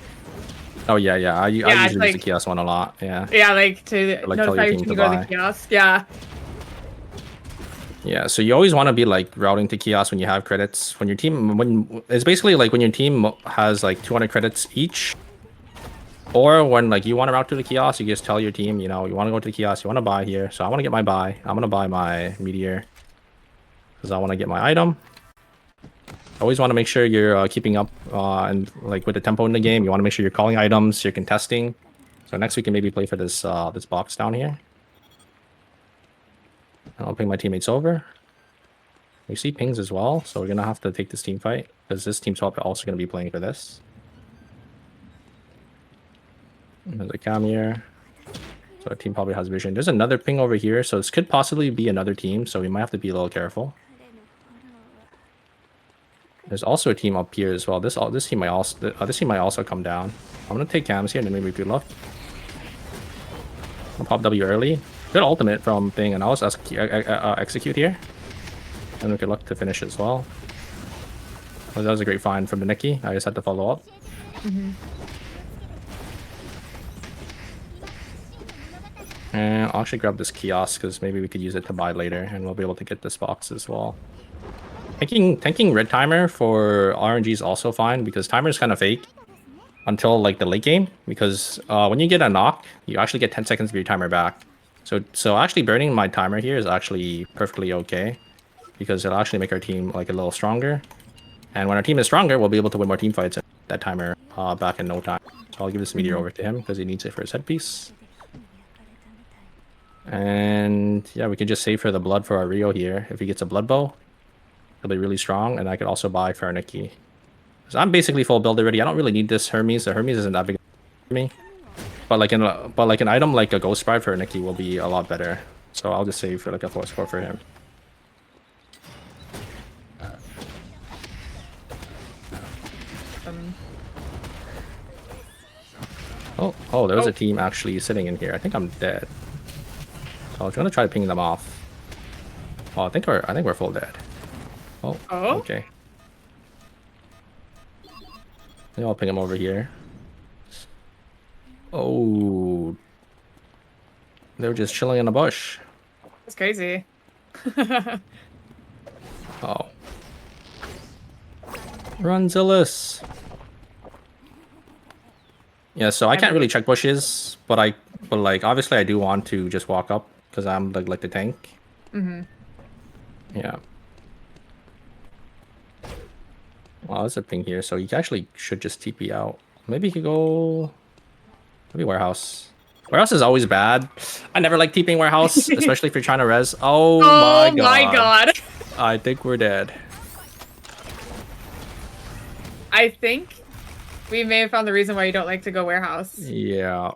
Oh yeah, I Yeah, it's usually use the like kiosk one a lot. Yeah. yeah, like to Like tell notify your you team when to you go to the buy. kiosk. Yeah. Yeah, so you always want to be like routing to kiosk when you have credits. When your team, it's basically like when your team has like 200 credits each, or when like you want to route to the kiosk, you just tell your team, you know, you want to go to the kiosk, you want to buy here. So I want to get my buy. I'm gonna buy my meteor because I want to get my item. Always want to make sure you're keeping up and like with the tempo in the game. You want to make sure you're calling items, you're contesting. So next we can maybe play for this this box down here. And I'll ping my teammates over. We see pings as well, so we're gonna have to take this team fight because this team's also gonna be playing for this. There's a cam here, so our team probably has vision. There's another ping over here, so this could possibly be another team, so we might have to be a little careful. There's also a team up here as well. This team might also come down. I'm gonna take cams here and then maybe good luck. I'll pop W early. Good ultimate from thing, and I'll just execute here. And good luck to finish as well. Well, that was a great find from the Nikki. I just had to follow up. And I'll actually grab this kiosk because maybe we could use it to buy later, and we'll be able to get this box as well. Tanking red timer for RNG is also fine because timer is kind of fake until like the late game, because when you get a knock, you actually get 10 seconds of your timer back. So actually burning my timer here is actually perfectly okay, because it'll actually make our team like a little stronger. And when our team is stronger, we'll be able to win more team fights and get that timer back in no time. So I'll give this meteor over to him because he needs it for his headpiece. And yeah, we can just save for the blood for our Rio here. If he gets a blood bow, he'll be really strong, and I could also buy for Nikki. So I'm basically full build already. I don't really need this Hermes. The Hermes isn't that big for me. But like an item like a Ghost Sprite for Nikki will be a lot better. So I'll just save for like a 4 score for him. Oh, there was a team actually sitting in here. I think I'm dead. So I was gonna try to ping them off. Oh, I think we're full dead. Oh, okay. Maybe I'll ping him over here. Oh, they were just chilling in a bush. That's crazy. Oh, run Zillus. Yeah, so I can't really check bushes, but like obviously I do want to just walk up because I'm like the tank. Yeah. Well, there's a ping here, so you actually should just TP out. Maybe you could go. Maybe warehouse. Warehouse is always bad. I never like TPing warehouse, especially if you're trying to res. Oh my god. I think we're dead. I think we may have found the reason why you don't like to go warehouse. Yeah.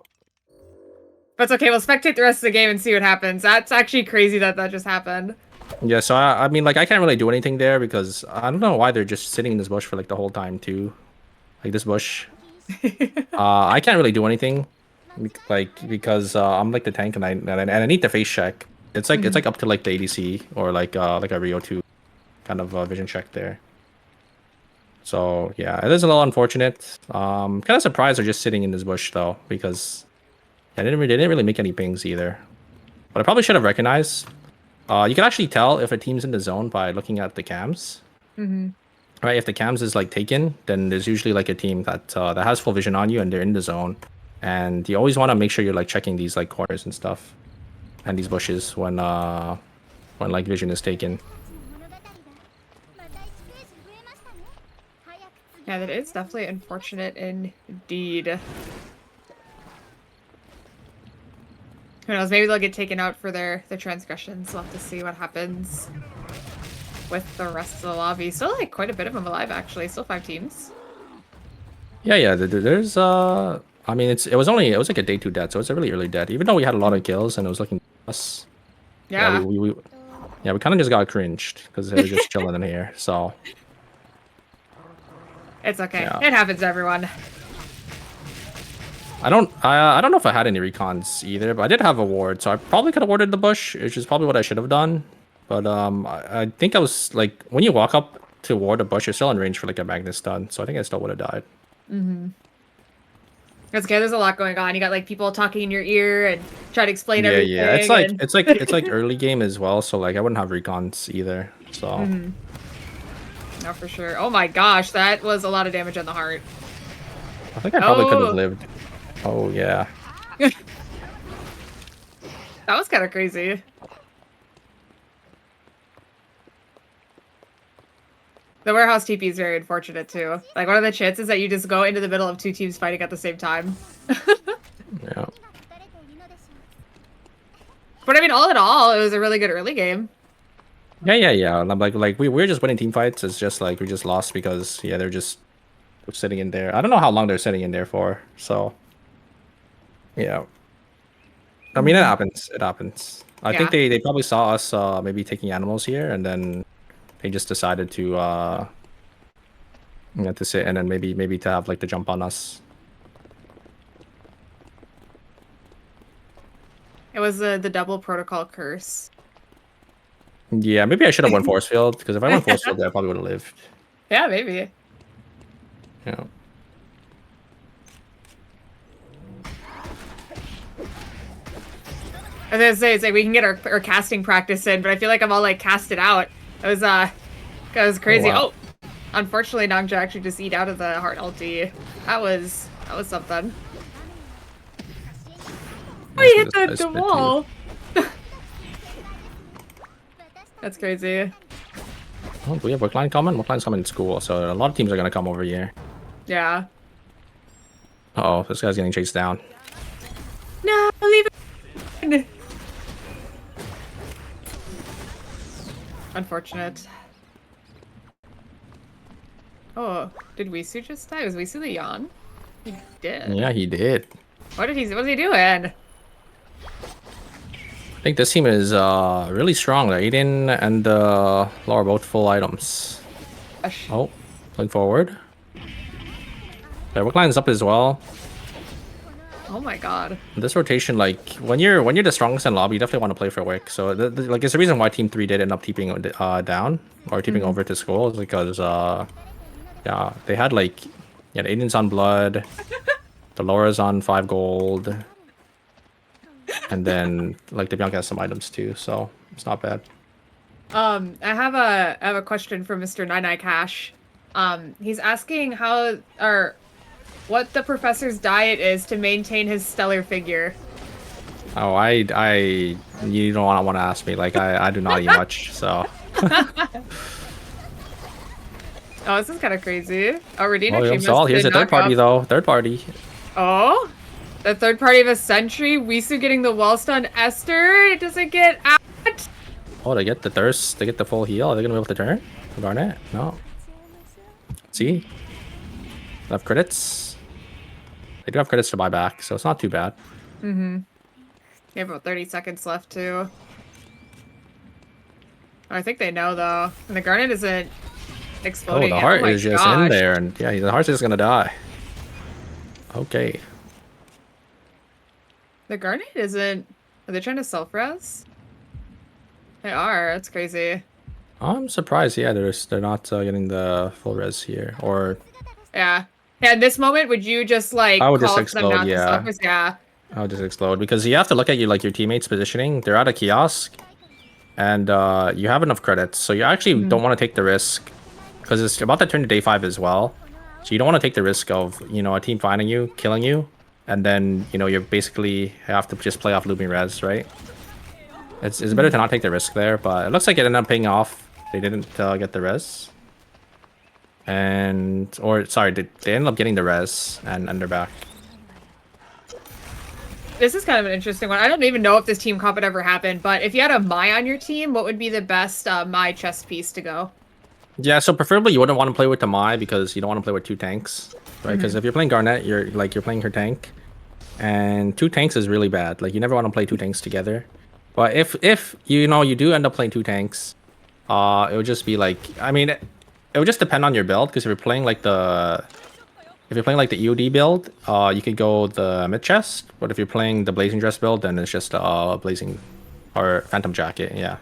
But it's okay, we'll spectate the rest of the game and see what happens. That's actually crazy that just happened. Yeah, so I mean, like, I can't really do anything there because I don't know why they're just sitting in this bush for like the whole time too. Like this bush. I can't really do anything, like, because I'm like the tank and I need the face check. It's like it's like up to like the ADC or like a Rio 2 kind of vision check there. So yeah, it is a little unfortunate. Kind of surprised they're just sitting in this bush though, because they didn't really make any pings either. But I probably should have recognized. You can actually tell if a team's in the zone by looking at the cams. Right, if the cams is like taken, then there's usually like a team that that has full vision on you and they're in the zone. And you always want to make sure you're like checking these like corners and stuff, and these bushes when like vision is taken. Yeah, that is definitely unfortunate indeed. Who knows? Maybe they'll get taken out for their transgressions. We'll have to see what happens with the rest of the lobby. Still like quite a bit of them alive actually. Still 5 teams. Yeah. There's I mean, it was like a day 2 death, so it's a really early death. Even though we had a lot of kills and it was looking us. Yeah, Yeah. we kind of just got cringed because they were just chilling in here. So It's okay. yeah. It happens to everyone. I don't know if I had any recons either, but I did have a ward, so I probably could have warded the bush, which is probably what I should have done. But I think I was like, when you walk up to ward a bush, you're still in range for like a Magnus stun, so I think I still would have died. It's okay. There's a lot going on. You got like people talking in your ear and try to explain everything. Yeah. It's like and... it's like early game as well, so like I wouldn't have recons either. So No, for sure. Oh my gosh, that was a lot of damage on the heart. I think I probably could have lived. Oh yeah. That was kind of crazy. The warehouse TP is very unfortunate too. Like, what are the chances that you just go into the middle of 2 teams fighting at the same time? Yeah. But I mean, all in all, it was a really good early game. Yeah. And I'm like we were just winning team fights. It's just like we just lost because they're just sitting in there. I don't know how long they're sitting in there for. So yeah. I mean, it happens. It happens. I think they probably saw us maybe taking animals here, and then they just decided to to sit and then maybe to have like the jump on us. It was the double protocol curse. Yeah, maybe I should have won force field, because if I went force field, I probably would have lived. Yeah, maybe. Yeah. I was gonna say, it's like we can get our casting practice in, but I feel like I'm all like casted out. It was crazy. wow. Oh, unfortunately, Nangja actually just eat out of the heart ulti. That was something. Oh, he hit the wall. That's crazy. Oh, do we have Wickline coming? Wickline's coming in school, so a lot of teams are gonna come over here. Yeah. Uh oh, this guy's getting chased down. No, leave it. Unfortunate. Oh, did Wisu just die? Was Wisu the yawn? He did. Yeah, he did. What is he doing? I think this team is really strong. Aiden and Laura both full items. Oh, playing forward. Yeah, Wickline's up as well. Oh my god. This rotation, like when you're the strongest in lobby, you definitely want to play for Wick. So like it's the reason why Team 3 did end up TPing down or TPing over to school, is because yeah, they had like Aiden's on blood, the Laura's on 5 gold, and then like the Bianca has some items too, so it's not bad. I have a question for Mr. Nine Cash. He's asking what the professor's diet is to maintain his stellar figure. Oh, you don't want to ask me. Like I do not eat much, so. Oh, this is kind of crazy. Oh, Radina. Here's a third party though. Third party. Oh, the third party of a century. Wisu getting the wall stun. Esther, it doesn't get out. Oh, they get the thirst. They get the full heal. Are they gonna be able to turn? Garnet? No. See? They have credits. They do have credits to buy back, so it's not too bad. Mm-hmm. They have about 30 seconds left too. Oh, I think they know though. And the Garnet isn't exploding. Oh, the heart yet. is just in there, and yeah, the heart's just gonna die. Okay. The Garnet isn't. Are they trying to self-res? They are. That's crazy. I'm surprised. Yeah, they're not getting the full res here, or. Yeah. Yeah, in this moment, would you just like I would just call explode, them not yeah. to self-res? Yeah. I would just explode, because you have to look at your teammates' positioning. They're at a kiosk, and you have enough credits, so you actually don't want to take the risk, because it's about to turn to day 5 as well. So you don't want to take the risk of a team finding you, killing you, and then you basically have to just play off looping res, right? It's better to not take the risk there, but it looks like it ended up paying off. They didn't get the res. Sorry, they ended up getting the res, and they're back. This is kind of an interesting one. I don't even know if this team comp would ever happen, but if you had a Mai on your team, what would be the best Mai chess piece to go? Yeah, so preferably you wouldn't want to play with the Mai, because you don't want to play with 2 tanks. right? Because if you're playing Garnet, you're playing her tank, and 2 tanks is really bad. Like you never want to play 2 tanks together. But if you know you do end up playing 2 tanks, it would just be like, I mean, it would just depend on your build. Because if you're playing like the EOD build, you could go the mid chest. But if you're playing the blazing dress build, then it's just blazing or phantom jacket. Yeah.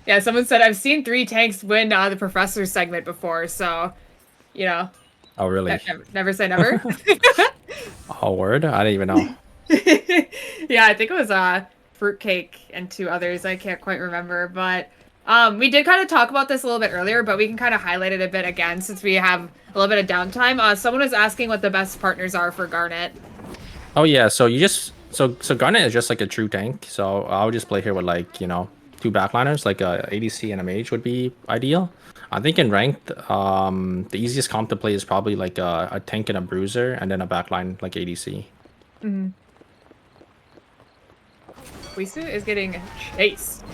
Yeah, someone said I've seen 3 tanks win the professor segment before, so you know. Oh really? Never say never. Oh word! I didn't even know. Yeah, I think it was Fruitcake and 2 others. I can't quite remember, but we did kind of talk about this a little bit earlier, but we can kind of highlight it a bit again since we have a little bit of downtime. Someone was asking what the best partners are for Garnet. Oh yeah, so you just so Garnet is just like a true tank. So I would just play here with like 2 backliners, like a ADC and a mage would be ideal. I think in ranked, the easiest comp to play is probably like a tank and a bruiser, and then a backline like ADC. Mm-hmm. Wisu is getting chased.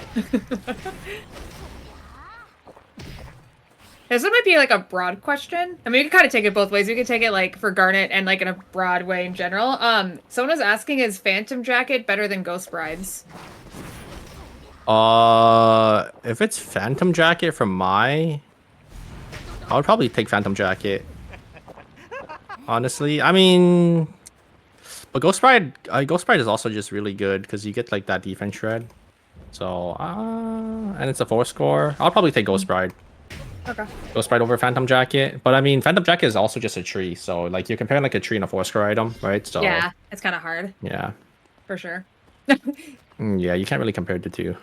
This one might be like a broad question. I mean, we can kind of take it both ways. We could take it like for Garnet and like in a broad way in general. Someone was asking, is Phantom Jacket better than Ghost Brides? If it's Phantom Jacket from I would probably take Phantom Jacket. Honestly, I mean, but Ghost Bride is also just really good because you get like that defense shred. So, and it's a 4 score. I'll probably take Ghost Bride. Okay. Ghost Bride over Phantom Jacket. But I mean, Phantom Jacket is also just a tree. So, like, you're comparing like a tree and a 4 score item, right? So, yeah, it's kind of hard. Yeah. For sure. Yeah, you can't really compare the 2.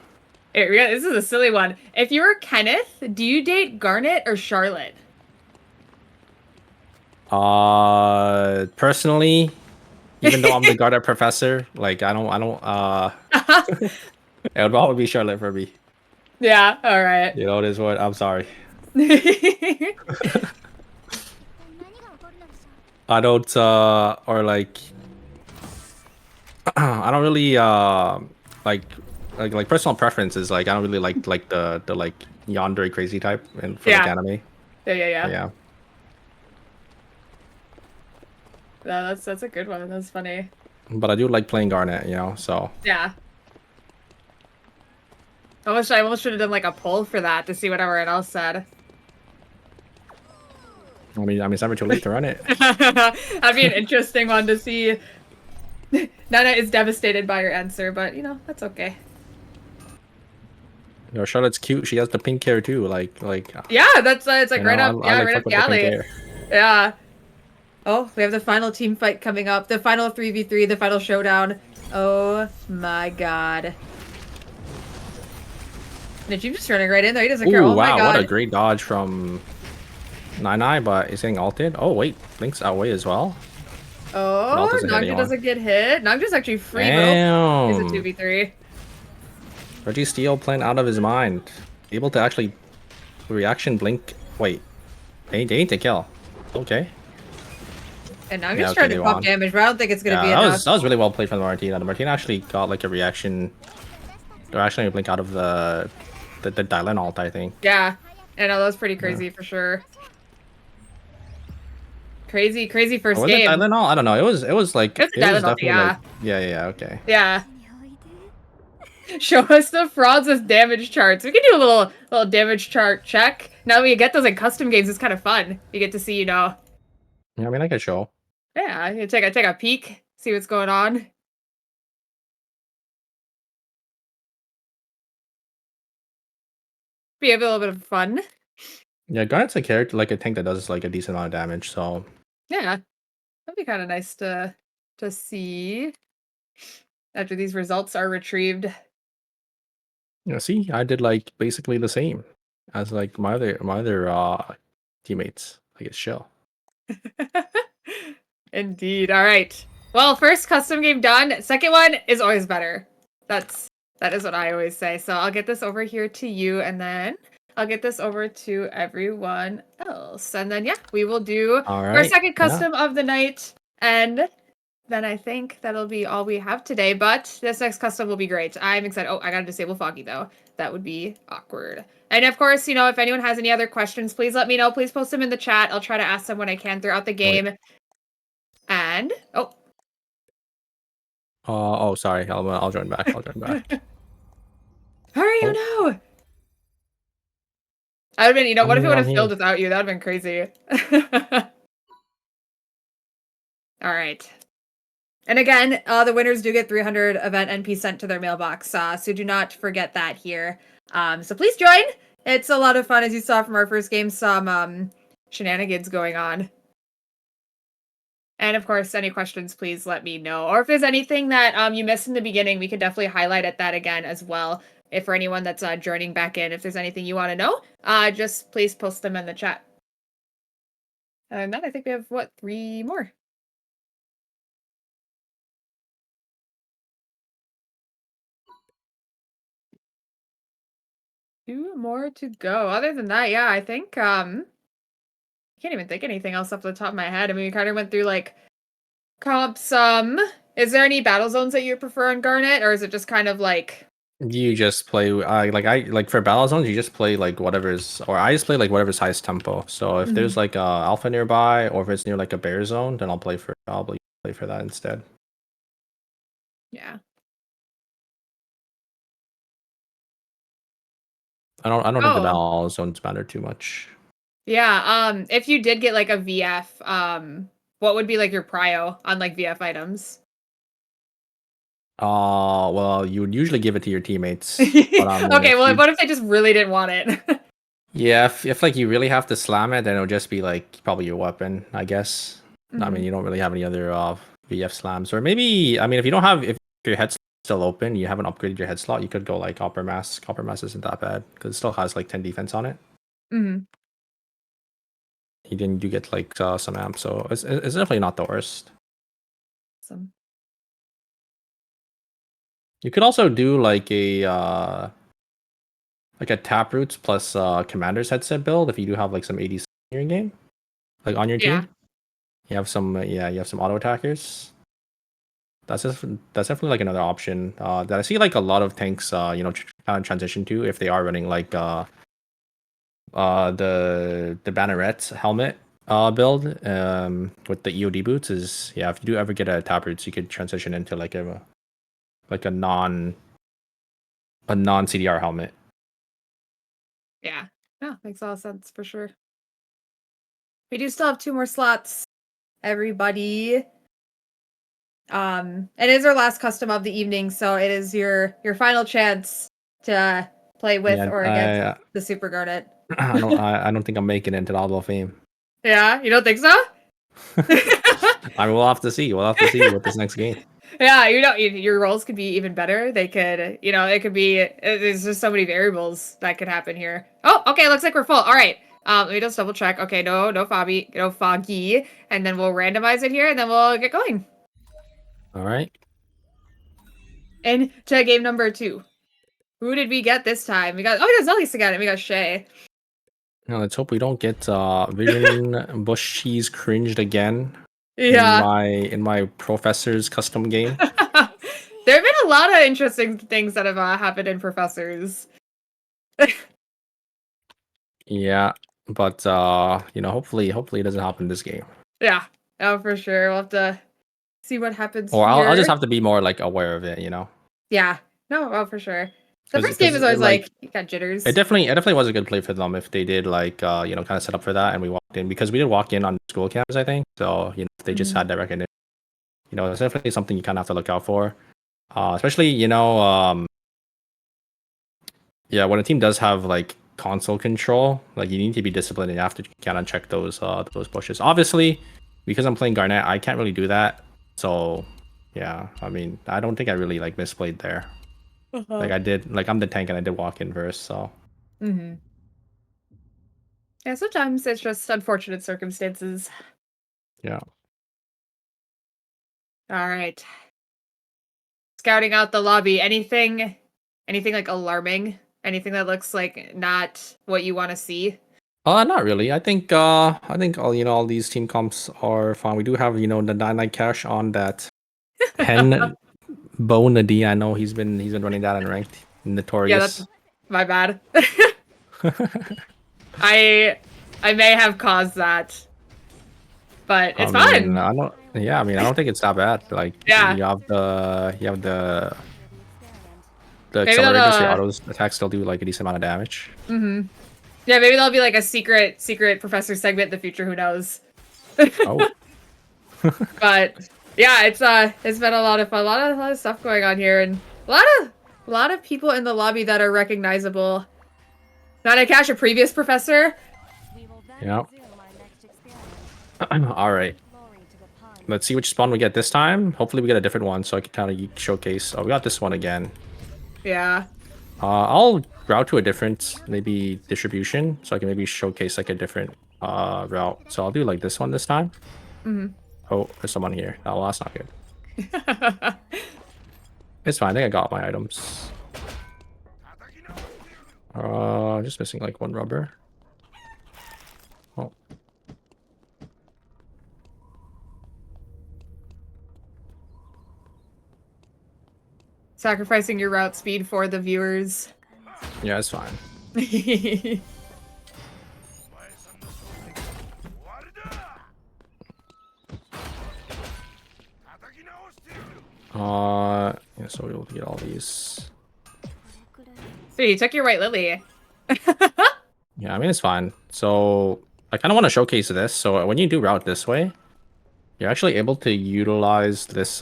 This is a silly one. If you were Kenneth, do you date Garnet or Charlotte? Personally, even though I'm the Garnet professor, like, I don't, it would probably be Charlotte for me. Yeah, all right. You know, it is what, I'm sorry. I don't, or like, I don't really, like personal preferences. Like, I don't really like the like yandere crazy type and for like anime. Yeah. No, that's a good one. That's funny. But I do like playing Garnet, you know, so. Yeah. I almost should have done like a poll for that to see what everyone else said. I mean, it's never too late to run it. That'd be an interesting one to see. Nana is devastated by your answer, but you know, that's okay. You know, Charlotte's cute. She has the pink hair too. Like. Yeah, that's it's like right up, right up the alley. Yeah. Oh, we have the final team fight coming up. The final 3v3, the final showdown. Oh my god. Najib just running right in there. He doesn't care. Oh wow, my god. What a great dodge from Nine, but he's getting ulted. Oh wait, Blink's away as well. Oh, Nangja doesn't get hit. Nangja's actually free, bro. He's a 2v3. Reggie Steele playing out of his mind. Able to actually reaction blink. Wait, they need to kill. Okay. And now I'm just trying to pop damage, but I don't think it's gonna be enough. That was really well played from the Martina. The Martina actually got like a reaction. They're actually blink out of the Dylan ult, I think. Yeah, I know that was pretty crazy for sure. Crazy first was game. Was it Dylan ult? I don't know. It was like it was definitely like, yeah, okay. Yeah. Show us the frauds with damage charts. We can do a little damage chart check. Now that we get those in custom games, it's kind of fun. You get to see, you know. Yeah, I mean, I could show. Yeah, you take a peek, see what's going on. Be a little bit of fun. Yeah, Garnet's a character, like a tank that does like a decent amount of damage, so. Yeah, that'd be kind of nice to see after these results are retrieved. Yeah, see, I did like basically the same as like my other teammates. Like it's chill. Indeed. All right. Well, first custom game done. Second one is always better. That is what I always say. So I'll get this over here to you, and then I'll get this over to everyone else. And then, yeah, we will do our second custom of the night. And then I think that'll be all we have today. But this next custom will be great. I'm excited. Oh, I got to disable Foggy, though. that would be awkward. And of course, you know, if anyone has any other questions, please let me know. Please post them in the chat. I'll try to ask them when I can throughout the game. And oh, sorry. I'll join back. I'll join back. Hurry! Oh no! I would have been, you know, what if it would have I'm filled here. without you? That would have been crazy. All right. And again, the winners do get 300 event NP sent to their mailbox, so do not forget that here. So please join. It's a lot of fun, as you saw from our first game, some shenanigans going on. And of course, any questions, please let me know. Or if there's anything that you missed in the beginning, we could definitely highlight that again as well. If for anyone that's joining back in, if there's anything you want to know, just please post them in the chat. And then I think we have, what, 3 more? Two more to go. Other than that, yeah, I think I can't even think anything else off the top of my head. I mean, we kind of went through like comps. Is there any battle zones that you prefer on Garnet, or is it just kind of like You just play like for battle zones, you just play like whatever's, or I just play like whatever's highest tempo. So if there's like a alpha nearby, or if it's near like a bear zone, then I'll play for that instead. Yeah. I don't think the battle zones matter too much. Yeah, if you did get like a VF, what would be like your prio on like VF items? Well, you would usually give it to your teammates. But I mean, okay, well, what if they just really didn't want it? yeah, if like you really have to slam it, then it'll just be like probably your weapon, I guess. I mean, you don't really have any other VF slams, or maybe, I mean, if you don't have, if your head's still open, you haven't upgraded your head slot, you could go like Copper Mask. Copper Mask isn't that bad because it still has like 10 defense on it. You do get like some amp, so it's definitely not the worst. Awesome. You could also do like a taproots plus commander's headset build if you do have like some 80s in your game, like on your team. You have some you have some auto attackers. That's definitely like another option that I see like a lot of tanks kind of transition to if they are running like the banneret helmet build with the EOD boots. Is if you do ever get a taproots, you could transition into like a non CDR helmet. Yeah. No, makes a lot of sense for sure. We do still have 2 more slots, everybody. It is our last custom of the evening, so it is your final chance to play with or against the Super Garnet. I don't think I'm making it into the Hall of Fame. Yeah, you don't think so? I will have to see. We'll have to see with this next game. Yeah, you know, your rolls could be even better. They could, you know, it could be. There's just so many variables that could happen here. Oh, okay, looks like we're full. All right. Let me just double check. Okay, no foggy, and then we'll randomize it here, and then we'll get going. All right. And to game number 2. Who did we get this time? We got Zelly's again, and we got Shay. Now let's hope we don't get Vision Bush Cheese cringed again. Yeah. In my Pro-Fessors custom game. There have been a lot of interesting things that have happened in Professors. Yeah, but hopefully it doesn't happen this game. Yeah, oh for sure. We'll have to see what happens or here. I'll just have to be more like aware of it, Yeah, no, oh for sure. The first game is always like you got jitters. It definitely was a good play for them if they did like kind of set up for that and we walked in, because we did walk in on school campus, I think. So if they just had that recognition, it's definitely something you kind of have to look out for, especially when a team does have like console control, like you need to be disciplined and you have to kind of check those pushes. Obviously, because I'm playing Garnet, I can't really do that. So yeah, I mean, I don't think I really like misplayed there. Like I did, like I'm the tank and I did walk in first, so. Yeah, sometimes it's just unfortunate circumstances. Yeah. All right. Scouting out the lobby. Anything like alarming? Anything that looks like not what you want to see? Not really. I think all these team comps are fine. We do have the 9 cash on that Hen Bo Nadi. I know he's been running that in ranked, notorious. My bad. I may have caused that, but it's I mean, fun. I don't. Yeah, I mean, I don't think it's that bad. Like, Yeah. the Maybe accelerator, so your that'll. autos attacks still do like a decent amount of damage. Yeah, maybe that'll be like a secret professor segment in the future. Who knows? Oh, But yeah, it's been a lot of fun, a lot of stuff going on here, and a lot of people in the lobby that are recognizable. Not to catch a previous professor. yeah. All right. Let's see which spawn we get this time. Hopefully we get a different one so I can kind of showcase. Oh, we got this one again. Yeah. I'll route to a different maybe distribution so I can maybe showcase like a different route. So I'll do like this one this time. Oh, there's someone here. Oh, well, that's not good. It's fine. I think I got my items. Just missing like one rubber. Oh. Sacrificing your route speed for the viewers. Yeah, it's fine. Yeah, so we'll get all these. So you took your white lily. Yeah, I mean, it's fine. So I kind of want to showcase this. So when you do route this way, you're actually able to utilize this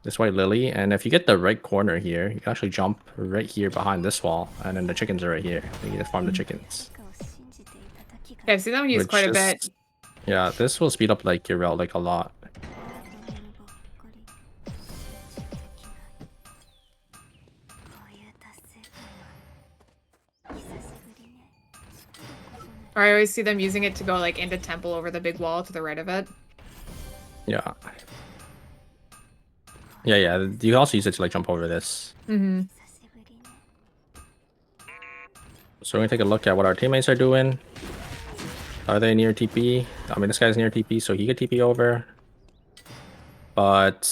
this white lily. And if you get the right corner here, you can actually jump right here behind this wall. And then the chickens are right here. You need to farm the chickens. Yeah, I've seen that one used quite a bit. Yeah, this will speed up like your route like a lot. Or I always see them using it to go like into temple over the big wall to the right of it. Yeah. Yeah, yeah. You can also use it to like jump over this. So we're gonna take a look at what our teammates are doing. Are they near TP? I mean, this guy's near TP, so he could TP over. But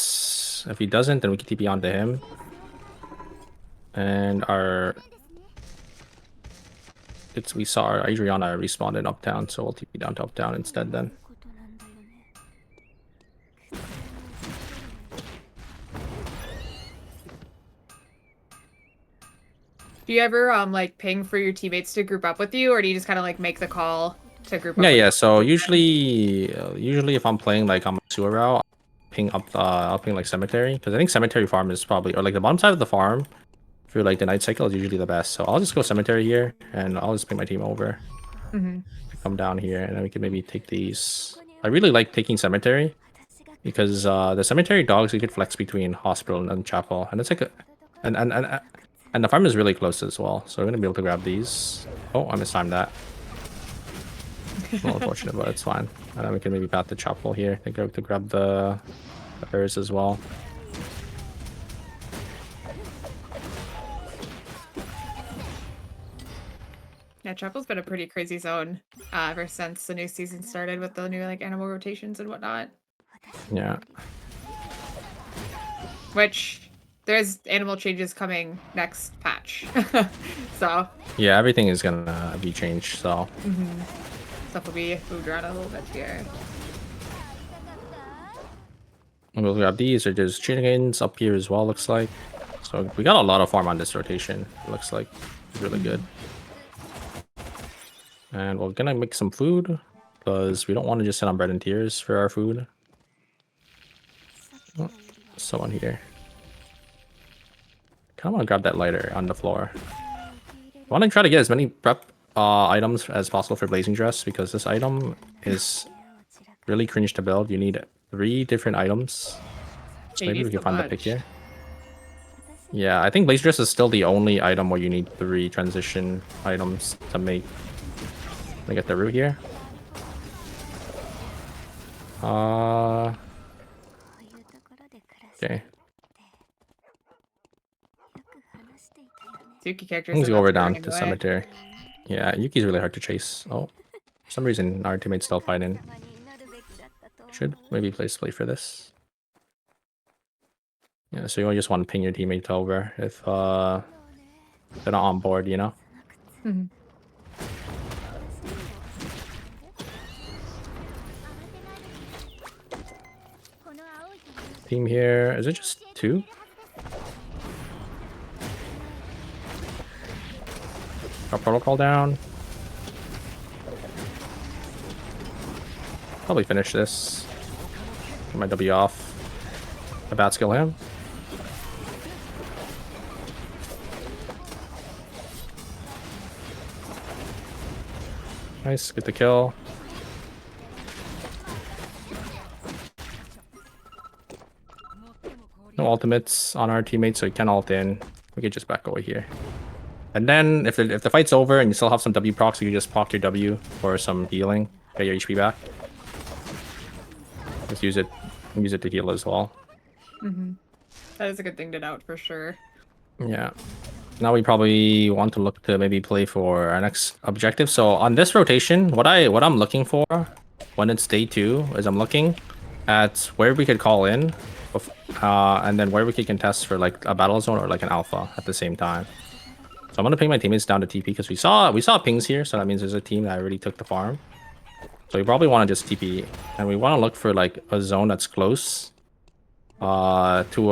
if he doesn't, then we can TP onto him. And we saw our Adriana respawn in Uptown, so we'll TP down to Uptown instead then. Do you ever like ping for your teammates to group up with you, or do you just kind of like make the call to group up? Yeah. So usually if I'm playing like on my sewer route, I'll ping like cemetery, because I think cemetery farm is probably, or like the bottom side of the farm for like the night cycle is usually the best. So I'll just go cemetery here, and I'll just ping my team over. Come down here, and then we can maybe take these. I really like taking cemetery because the cemetery dogs, you could flex between hospital and chapel, and it's like a and the farm is really close as well, so we're gonna be able to grab these. Oh, I mistimed that. A little unfortunate, but it's fine. And then we can maybe path the chapel here to grab the hers as well. Yeah, chapel's been a pretty crazy zone ever since the new season started with the new like animal rotations and whatnot. Yeah. Which there's animal changes coming next patch. So Yeah, everything is gonna be changed, so stuff will be moved around a little bit here. we'll grab these. Or there's chickens up here as well, looks like. So we got a lot of farm on this rotation, looks like. Really good. And we're gonna make some food, because we don't want to just sit on bread and tears for our food. Oh, someone here. Kind of want to grab that lighter on the floor. I want to try to get as many prep items as possible for Blazing Dress, because this item is really cringe to build. You need 3 different items. So maybe we can find the pick here. Yeah, I think Blazing Dress is still the only item where you need 3 transition items to make. Let me get the root here. Okay. Yuki characters. Things go over down to cemetery. Yeah, Yuki's really hard to chase. Oh, for some reason our teammate's still fighting. Should maybe play for this. Yeah, so you just want to ping your teammate over if they're not on board, you know. Mhm. Team here, is it just 2? Got protocol down. Probably finish this. Get my W off. The bat skill him. Nice, get the kill. No ultimates on our teammates, so he can ult in. We could just back away here. And then if the fight's over and you still have some W procs, you can just proc your W for some healing. Get your HP back. Just use it to heal as well. That is a good thing to note for sure. Yeah. Now we probably want to look to maybe play for our next objective. So on this rotation, what I'm looking for when it's day 2 is I'm looking at where we could call in, and then where we could contest for like a battle zone or like an alpha at the same time. So I'm gonna ping my teammates down to TP because we saw pings here, so that means there's a team that already took the farm. So we probably want to just TP, and we want to look for like a zone that's close to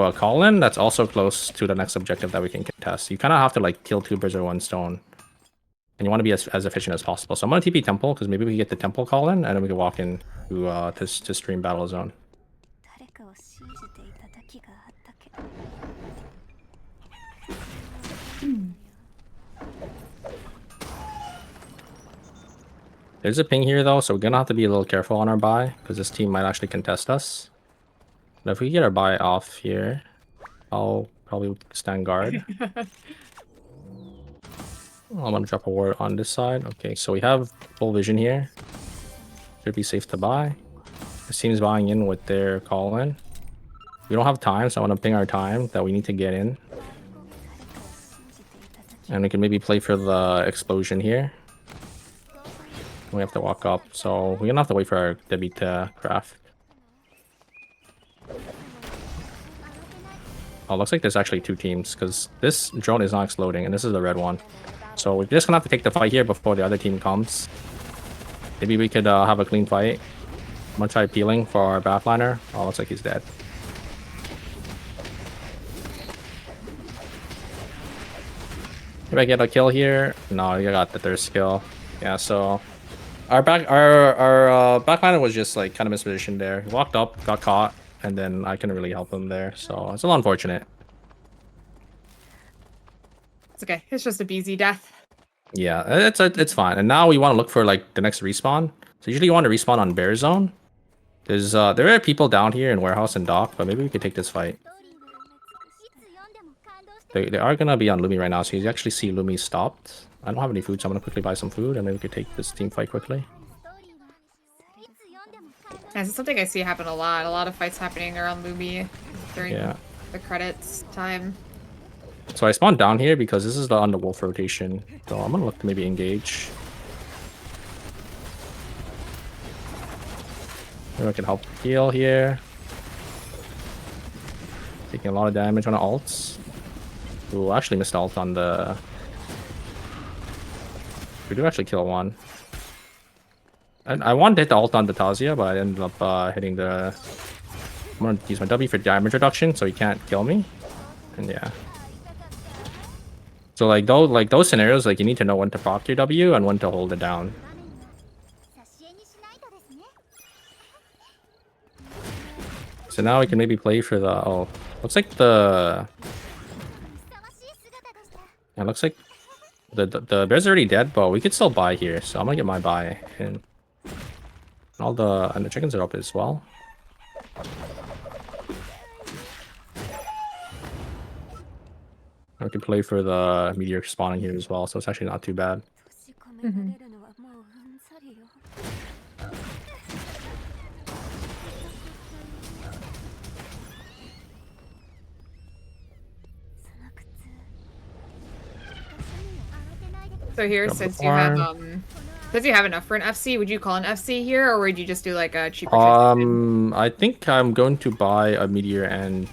a call-in that's also close to the next objective that we can contest. You kind of have to like kill 2 birds with 1 stone, and you want to be as efficient as possible. So I'm gonna TP temple because maybe we can get the temple call-in, and then we can walk in to stream battle zone. There's a ping here though, so we're gonna have to be a little careful on our buy because this team might actually contest us. But if we get our buy off here, I'll probably stand guard. I'm gonna drop a ward on this side. Okay, so we have full vision here. Should be safe to buy. This team's buying in with their call in. We don't have time, so I'm gonna ping our time that we need to get in. And we can maybe play for the explosion here. We have to walk up, so we're gonna have to wait for our Debbie to craft. Oh, looks like there's actually 2 teams because this drone is not exploding and this is the red one. So we're just gonna have to take the fight here before the other team comes. Maybe we could have a clean fight. I'm gonna try peeling for our batliner. Oh, looks like he's dead. If I get a kill here, no, I got the 3rd skill. Yeah, so our backliner was just like kind of mispositioned there. He walked up, got caught, and then I couldn't really help him there. So it's a little unfortunate. It's okay. It's just a BZ death. Yeah, it's fine. And now we want to look for like the next respawn. So usually you want to respawn on bear zone. There's there are people down here in warehouse and dock, but maybe we could take this fight. They are gonna be on Lumi right now, so you actually see Lumi stopped. I don't have any food, so I'm gonna quickly buy some food, and then we could take this team fight quickly. Yeah, this is something I see happen a lot. A lot of fights happening around Lumi during the credits time. So I spawned down here because this is the on the wolf rotation. So I'm gonna look to maybe engage. Maybe I can help heal here. Taking a lot of damage on the ults. Ooh, actually missed ult on the... We do actually kill 1. And I wanted to hit the ult on the Tazia, but I ended up hitting the... I'm gonna use my W for damage reduction, so he can't kill me. And yeah. So like those scenarios, like you need to know when to proc your W and when to hold it down. So now we can maybe play for the... Oh, looks like the... It looks like the bear's already dead, but we could still buy here. So I'm gonna get my buy, and the chickens are up as well. I could play for the meteor spawning here as well, so it's actually not too bad. So here, since you have does you have enough for an FC? Would you call an FC here, or would you just do like a cheaper transition? I think I'm going to buy a meteor, and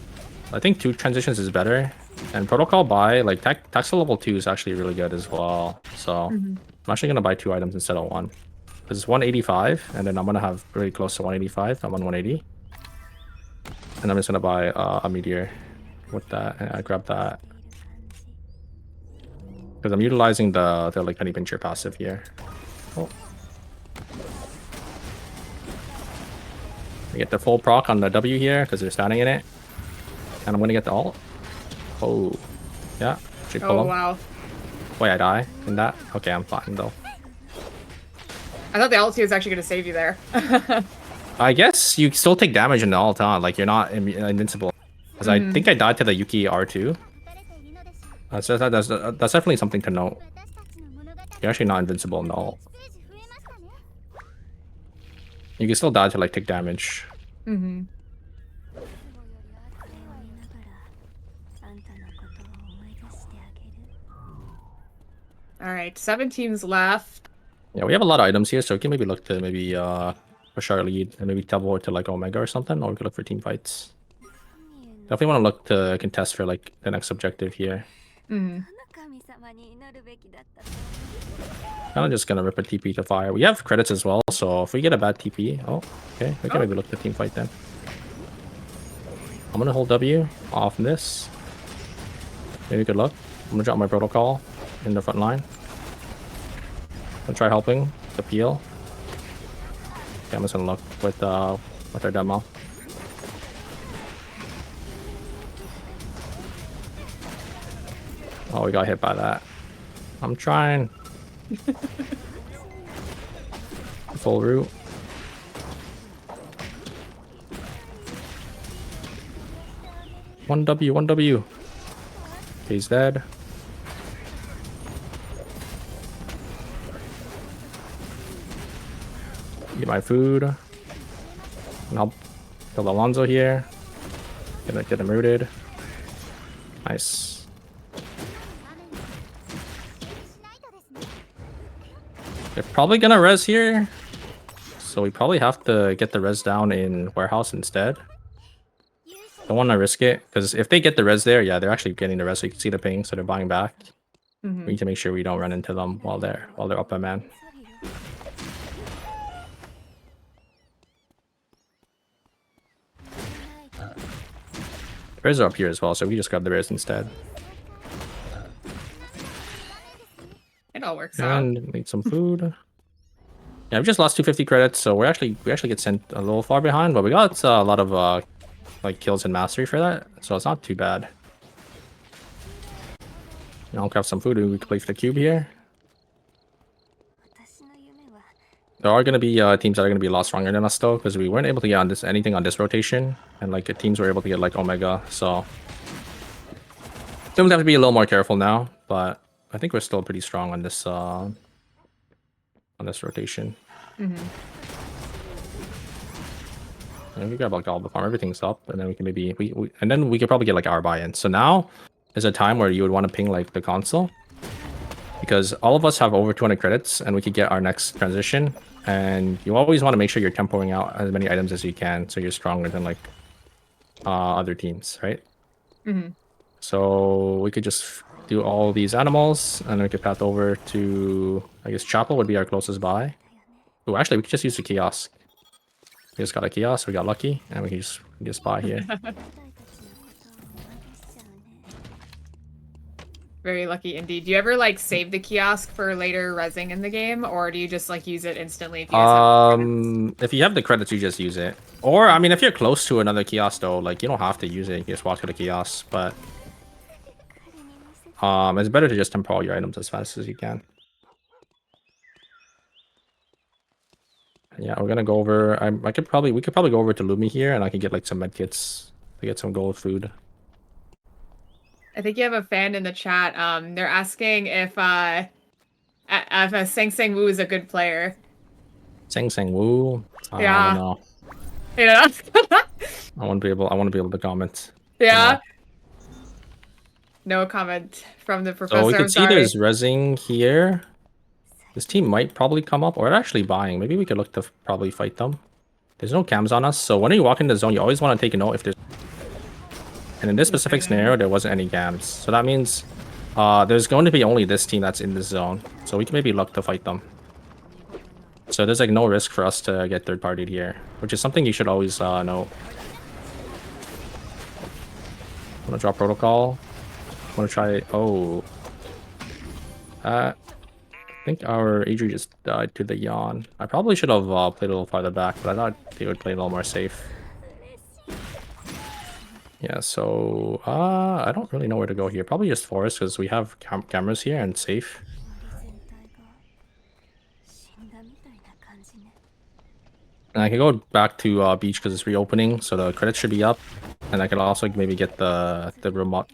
I think 2 transitions is better. And protocol buy, like Taxel level 2 is actually really good as well. So I'm actually gonna buy 2 items instead of 1. Because it's 185, and then I'm gonna have pretty close to 185. I'm on 180. And I'm just gonna buy a meteor with that, and I grab that. Because I'm utilizing the like penny pincher passive here. Oh. I get the full proc on the W here because they're standing in it. And I'm gonna get the ult. Oh. Yeah. Should pull him. Wow. Wait, I die in that? Okay, I'm fine though. I thought the ulti was actually going to save you there. I guess you still take damage in the ult, huh? Like, you're not invincible. Because I think I died to the Yuki R2. That's definitely something to note. You're actually not invincible in the ult. You can still die to, like, take damage. Alright, 7 teams left. Yeah, we have a lot of items here, so we can maybe look to maybe push our lead and maybe teleport to like Omega or something, or we could look for team fights. Definitely want to look to contest for like the next objective here. Kind of just gonna rip a TP to fire. We have credits as well, so if we get a bad TP, okay, we can maybe look to team fight then. I'm gonna hold W off this. Maybe good luck. I'm gonna drop my protocol in the front line. I'll try helping the peel. Okay, I'm just gonna look with our demo. Oh, we got hit by that. I'm trying. Full route. One W. Okay, he's dead. Get my food. And I'll kill Alonzo here. Get him rooted. Nice. They're probably gonna res here. So we probably have to get the res down in warehouse instead. Don't want to risk it, because if they get the res there, yeah, they're actually getting the res, so you can see the ping, so they're buying back. We need to make sure we don't run into them while they're up a man. Bears are up here as well, so we just grab the bears instead. It all works out. And need some food. Yeah, we just lost 250 credits, so we actually get sent a little far behind, but we got a lot of like kills and mastery for that, so it's not too bad. I'll grab some food and we can play for the cube here. There are going to be teams that are going to be a lot stronger than us though, because we weren't able to get on anything on this rotation, and like the teams were able to get like Omega, so teams have to be a little more careful now. But I think we're still pretty strong on this rotation. And we grab like all the farm, everything's up, and then we can maybe and then we could probably get like our buy-in. So now is a time where you would want to ping like the console, because all of us have over 200 credits and we could get our next transition, and you always want to make sure you're tempoing out as many items as you can so you're stronger than like other teams, right? So we could just do all these animals and then we could path over to, I guess Chapel would be our closest buy. Oh, actually we could just use the kiosk. We just got a kiosk, we got lucky, and we can just buy here. Very lucky indeed. Do you ever like save the kiosk for later rezzing in the game, or do you just like use it instantly if you guys have if you have the credits, you just use it. Or I mean, if you're close to another kiosk though, like you don't have to use it. You can just walk to the kiosk, but it's better to just temporal your items as fast as you can. Yeah, we're gonna go over. we could probably go over to Lumi here, and I can get like some medkits to get some gold food. I think you have a fan in the chat. They're asking if Sang Sang Woo is a good player. Sang Sang Woo. Yeah. I don't know. Yeah. I want to be able to comment. Yeah. No comment from the professor. So we can see there's rezzing here. This team might probably come up, or actually buying. Maybe we could look to probably fight them. There's no cams on us, so when you walk into the zone, you always want to take a note if there's... And in this specific scenario, there wasn't any gams. So that means there's going to be only this team that's in this zone. So we can maybe look to fight them. So there's like no risk for us to get third-partied here, which is something you should always know. I'm gonna drop protocol. I'm gonna try. Oh, I think our Adri just died to the yawn. I probably should have played a little farther back, but I thought they would play a little more safe. Yeah, so I don't really know where to go here. Probably just forest because we have cameras here and safe. And I can go back to beach because it's reopening, so the credits should be up. And I can also maybe get the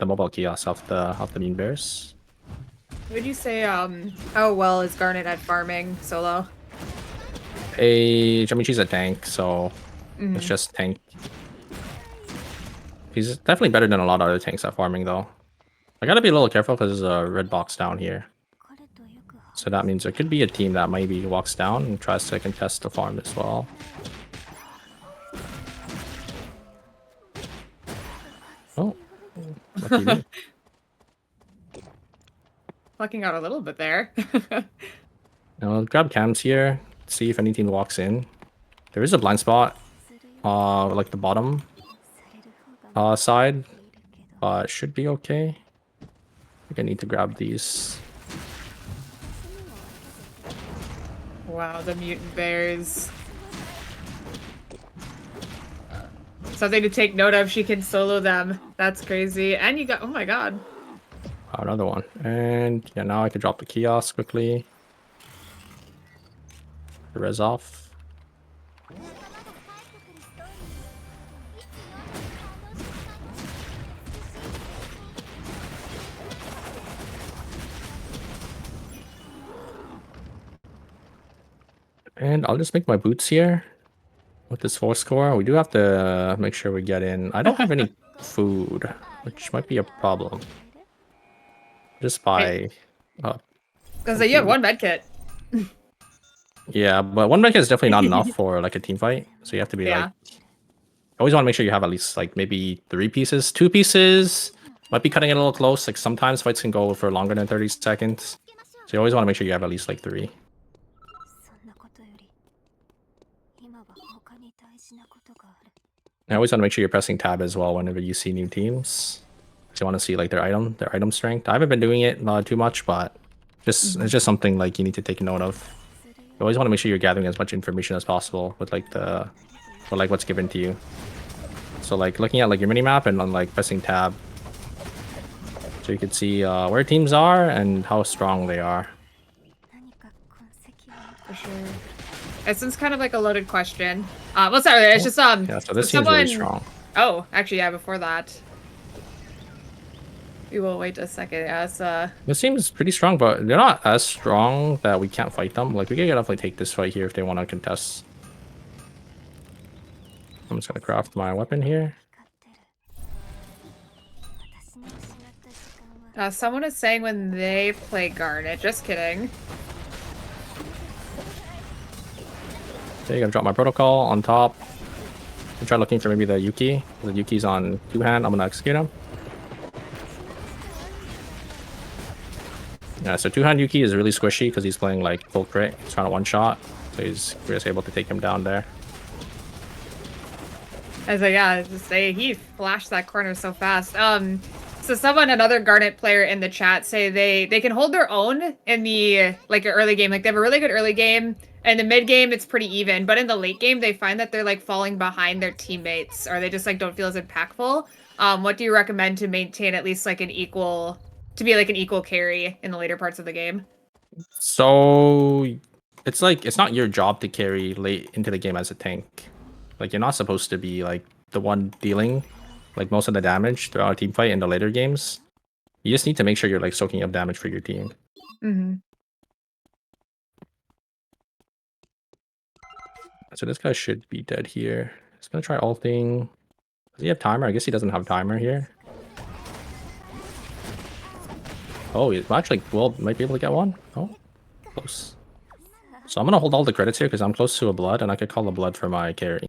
mobile kiosk off the mean bears. Would you say how well is Garnet at farming solo? I mean, she's a tank, so it's just tank. He's definitely better than a lot of other tanks at farming, though. I gotta be a little careful because there's a red box down here. So that means there could be a team that maybe walks down and tries to contest the farm as well. Oh, lucky me. Lucking out a little bit there. Now I'll grab cams here, see if any team walks in. There is a blind spot, like the bottom side, but should be okay. I think I need to grab these. Wow, the mutant bears. Something to take note of. She can solo them. That's crazy. And you got, oh my god. Another one. And yeah, now I can drop the kiosk quickly. The res off. And I'll just make my boots here with this 4-score. We do have to make sure we get in. I don't have any food, which might be a problem. Just buy. Because you have one med kit. Yeah, but one med kit is definitely not enough for like a team fight. So you have to be like. Always want to make sure you have at least like maybe 3 pieces. 2 pieces might be cutting it a little close. Like sometimes fights can go for longer than 30 seconds. So you always want to make sure you have at least like 3. I always want to make sure you're pressing tab as well whenever you see new teams. So you want to see like their item strength. I haven't been doing it not too much, but it's just something like you need to take note of. You always want to make sure you're gathering as much information as possible with like what's given to you. So like looking at like your minimap and on like pressing tab, so you can see where teams are and how strong they are. For sure. This is kind of like a loaded question. Well, sorry, it's just yeah. So this seems really strong. Oh, actually, yeah. Before that, we will wait a second. As this seems pretty strong, but they're not as strong that we can't fight them. Like we can definitely take this fight here if they want to contest. I'm just gonna craft my weapon here. Someone is saying when they play Garnet. Just kidding. Okay, gonna drop my protocol on top. I'm try looking for maybe the Yuki. The Yuki's on 2-hand. I'm gonna execute him. Yeah, so 2-hand Yuki is really squishy because he's playing like full crit. He's trying to one-shot, so he's just able to take him down there. As just say he flashed that corner so fast. So another Garnet player in the chat say they can hold their own in the like early game. Like they have a really good early game. And the mid game, it's pretty even. But in the late game, they find that they're like falling behind their teammates, or they just like don't feel as impactful. What do you recommend to maintain at least like an equal carry in the later parts of the game? So it's like it's not your job to carry late into the game as a tank. Like you're not supposed to be like the one dealing like most of the damage throughout a team fight in the later games. You just need to make sure you're like soaking up damage for your team. So this guy should be dead here. He's gonna try ulting. Does he have timer? I guess he doesn't have timer here. Oh, he actually might be able to get one. Oh, close. So I'm gonna hold all the credits here because I'm close to a blood and I could call a blood for my carry.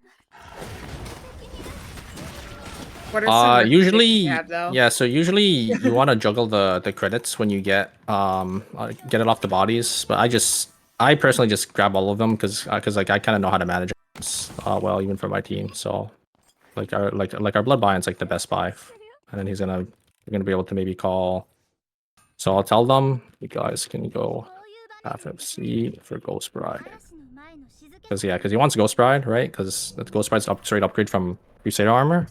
What are some recommendations Usually, you have, though? yeah. So usually you want to juggle the credits when you get it off the bodies. But I personally just grab all of them because like I kind of know how to manage it well, even for my team. So like our blood buying's like the best buy, and then we're gonna be able to maybe call. So I'll tell them, you guys can go FFC for Ghost Bride. Because he wants Ghost Bride, right? Because the Ghost Bride's straight upgrade from Crusader armor.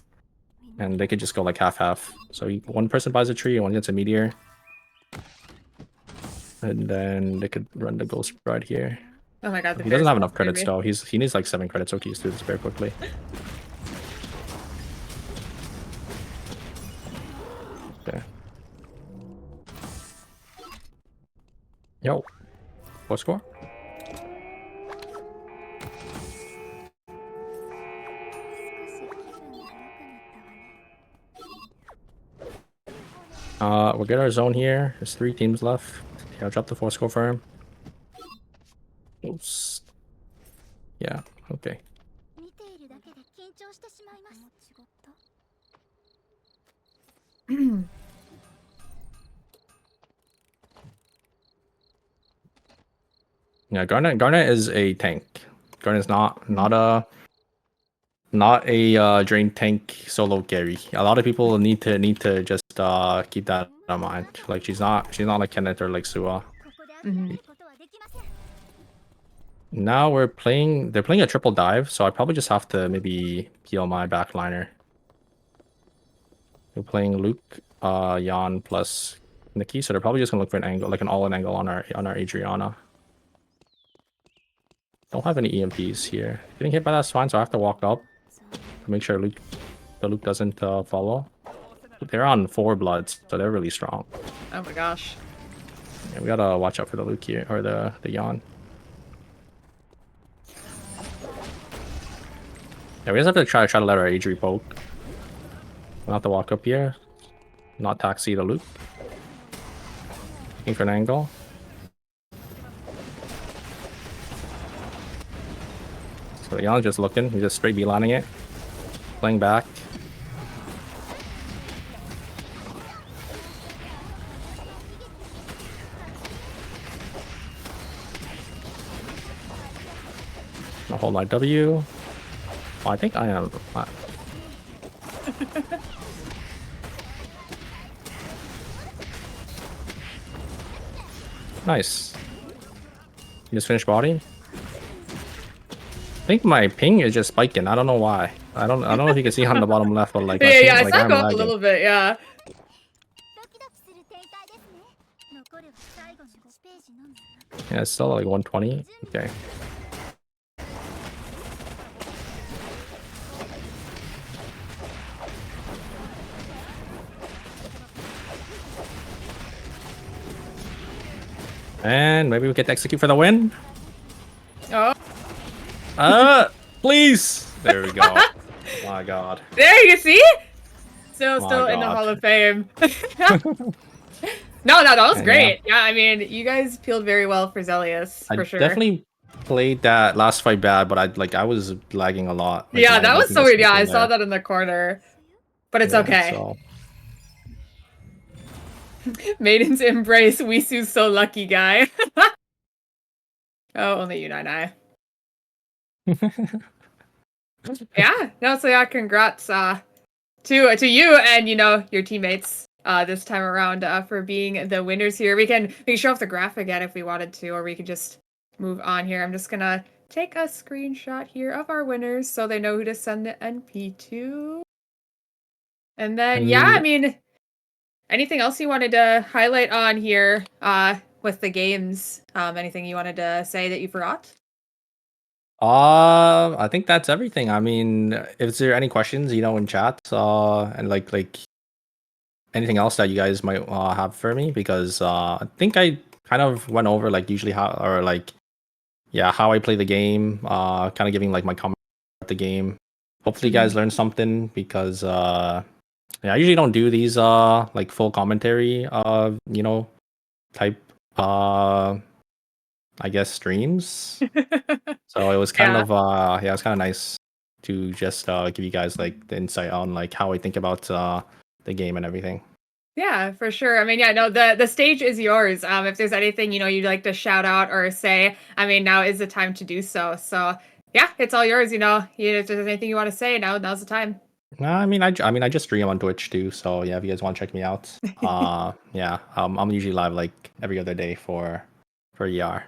And they could just go like half-half. So one person buys a tree, one gets a meteor. And then they could run the Ghost Bride here. Oh my god, the He doesn't have enough bear's credits though. He needs like 7 credits, so he's do this very quickly. Okay. Yo. What score? We'll get our zone here. There's 3 teams left. Yeah, I'll drop the 4 score for him. Oops. Yeah, okay. Yeah, Garnet is a tank. Garnet's not a drain tank solo carry. A lot of people need to just keep that in mind. Like she's not like Kenneth or like Sua. Now they're playing a triple dive, so I probably just have to maybe heal my backliner. We're playing Luke, Jan plus Nikki, so they're probably just gonna look for an angle, like an all-in angle on our Adriana. Don't have any EMPs here. Getting hit by that's fine, so I have to walk up to make sure Luke doesn't follow. They're on 4 bloods, so they're really strong. Oh my gosh. Yeah, we gotta watch out for the Luke here, or the Jan. Yeah, we just have to try to let our Adri poke. We'll have to walk up here. Not taxi the Luke. Looking for an angle. So Jan's just looking. He's just straight beelining it. Playing back. I'll hold my W. Oh, I think I am. Nice. You just finished body? I think my ping is just spiking. I don't know why. I don't know if you can see on the bottom left, but like yeah, I like, saw go up a little bit, yeah. Yeah, it's still like 120. Okay. And maybe we get to execute for the win. Oh. Please. There we go. My God. There you see? Still in the Hall of Fame. No, that was great. Yeah, I mean, you guys peeled very well for Zelius, for sure. Definitely played that last fight bad, but I was lagging a lot. Like, yeah, that was so weird. Yeah, I saw that in the corner. But it's okay. So. Maiden's embrace. Wisu's so lucky, guy. Oh, only you, Nine. Yeah. No, so yeah, congrats to you and your teammates this time around for being the winners here. We can show off the graph again if we wanted to, or we could just move on here. I'm just gonna take a screenshot here of our winners so they know who to send the NP to. And then yeah, I mean, anything else you wanted to highlight on here with the games? Anything you wanted to say that you forgot? I think that's everything. I mean, if there are any questions, in chat, and like anything else that you guys might have for me, because I think I kind of went over like usually how I play the game, kind of giving like my comment at the game. Hopefully you guys learned something, because I usually don't do these like full commentary type I guess streams. So it was kind of it's kind of nice to just give you guys like the insight on like how I think about the game and everything. Yeah, for sure. I mean, yeah, no, the stage is yours. If there's anything, you'd like to shout out or say, I mean, now is the time to do so. So yeah, it's all yours. If there's anything you want to say, now's the time. No, I mean, I just stream on Twitch too. So yeah, if you guys want to check me out, yeah, I'm usually live like every other day for ER.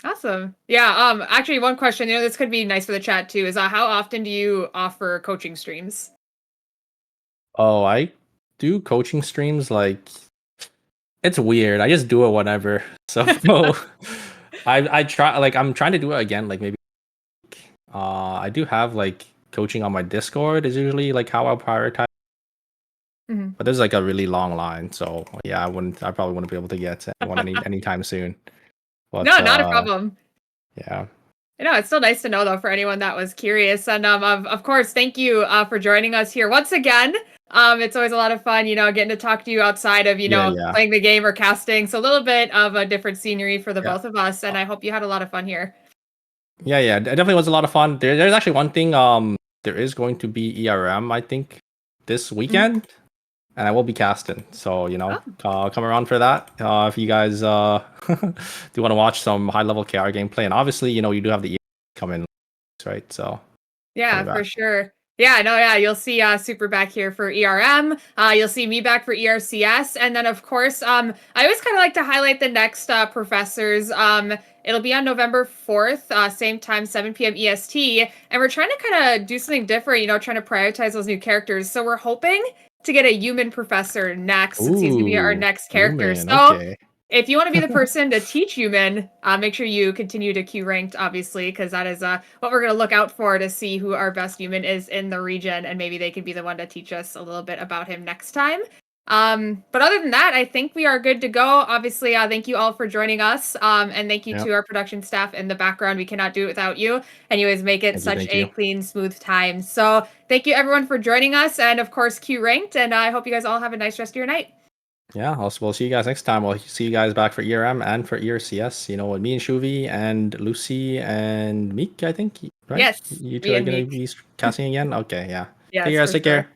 Awesome. Yeah. Actually, one question. This could be nice for the chat too. Is how often do you offer coaching streams? Oh, I do coaching streams like it's weird. I just do it whenever. So I try like I'm trying to do it again. Like maybe I do have like coaching on my Discord is usually like how I'll prioritize. Mhm. But there's like a really long line, so yeah, I probably wouldn't be able to get to anyone anytime soon. But No, not a problem. yeah. It's still nice to know though for anyone that was curious. And of course, thank you for joining us here once again. It's always a lot of fun, getting to talk to you outside of, Yeah. playing the game or casting. So a little bit of a different scenery for the Yeah. both of us. And I hope you had a lot of fun here. Yeah, it definitely was a lot of fun. There's actually one thing. There is going to be ERM, I think, this weekend, and I will be casting. So come around for that. If you guys do want to watch some high level KR gameplay, and obviously you do have the ERM coming, right? So Yeah, coming for back. sure. Yeah, no, yeah, you'll see Super back here for ERM. You'll see me back for ERCS, and then of course, I always kind of like to highlight the next professors. It'll be on November 4th, same time, 7 p.m. EST, and we're trying to kind of do something different. Trying to prioritize those new characters. So we're hoping to get a human professor next, since he's gonna be our Ooh, next character. human. So Okay. if you want to be the person to teach human, make sure you continue to queue ranked, obviously, because that is what we're going to look out for to see who our best human is in the region, and maybe they could be the one to teach us a little bit about him next time. But other than that, I think we are good to go. Obviously, thank you all for joining us, and thank you Yep. to our production staff in the background. We cannot do it without you, and you always make it such Thank a you. clean, smooth time. So thank you everyone for joining us, and of course, queue ranked, and I hope you guys all have a nice rest of your night. Yeah, we'll see you guys next time. We'll see you guys back for ERM and for ERCS. With me and Shuvi and Lucy and Meek, I think, right? Yes, You two me are and going Meek. to be casting again? Okay, yeah. Yes, Guys, for take sure. care.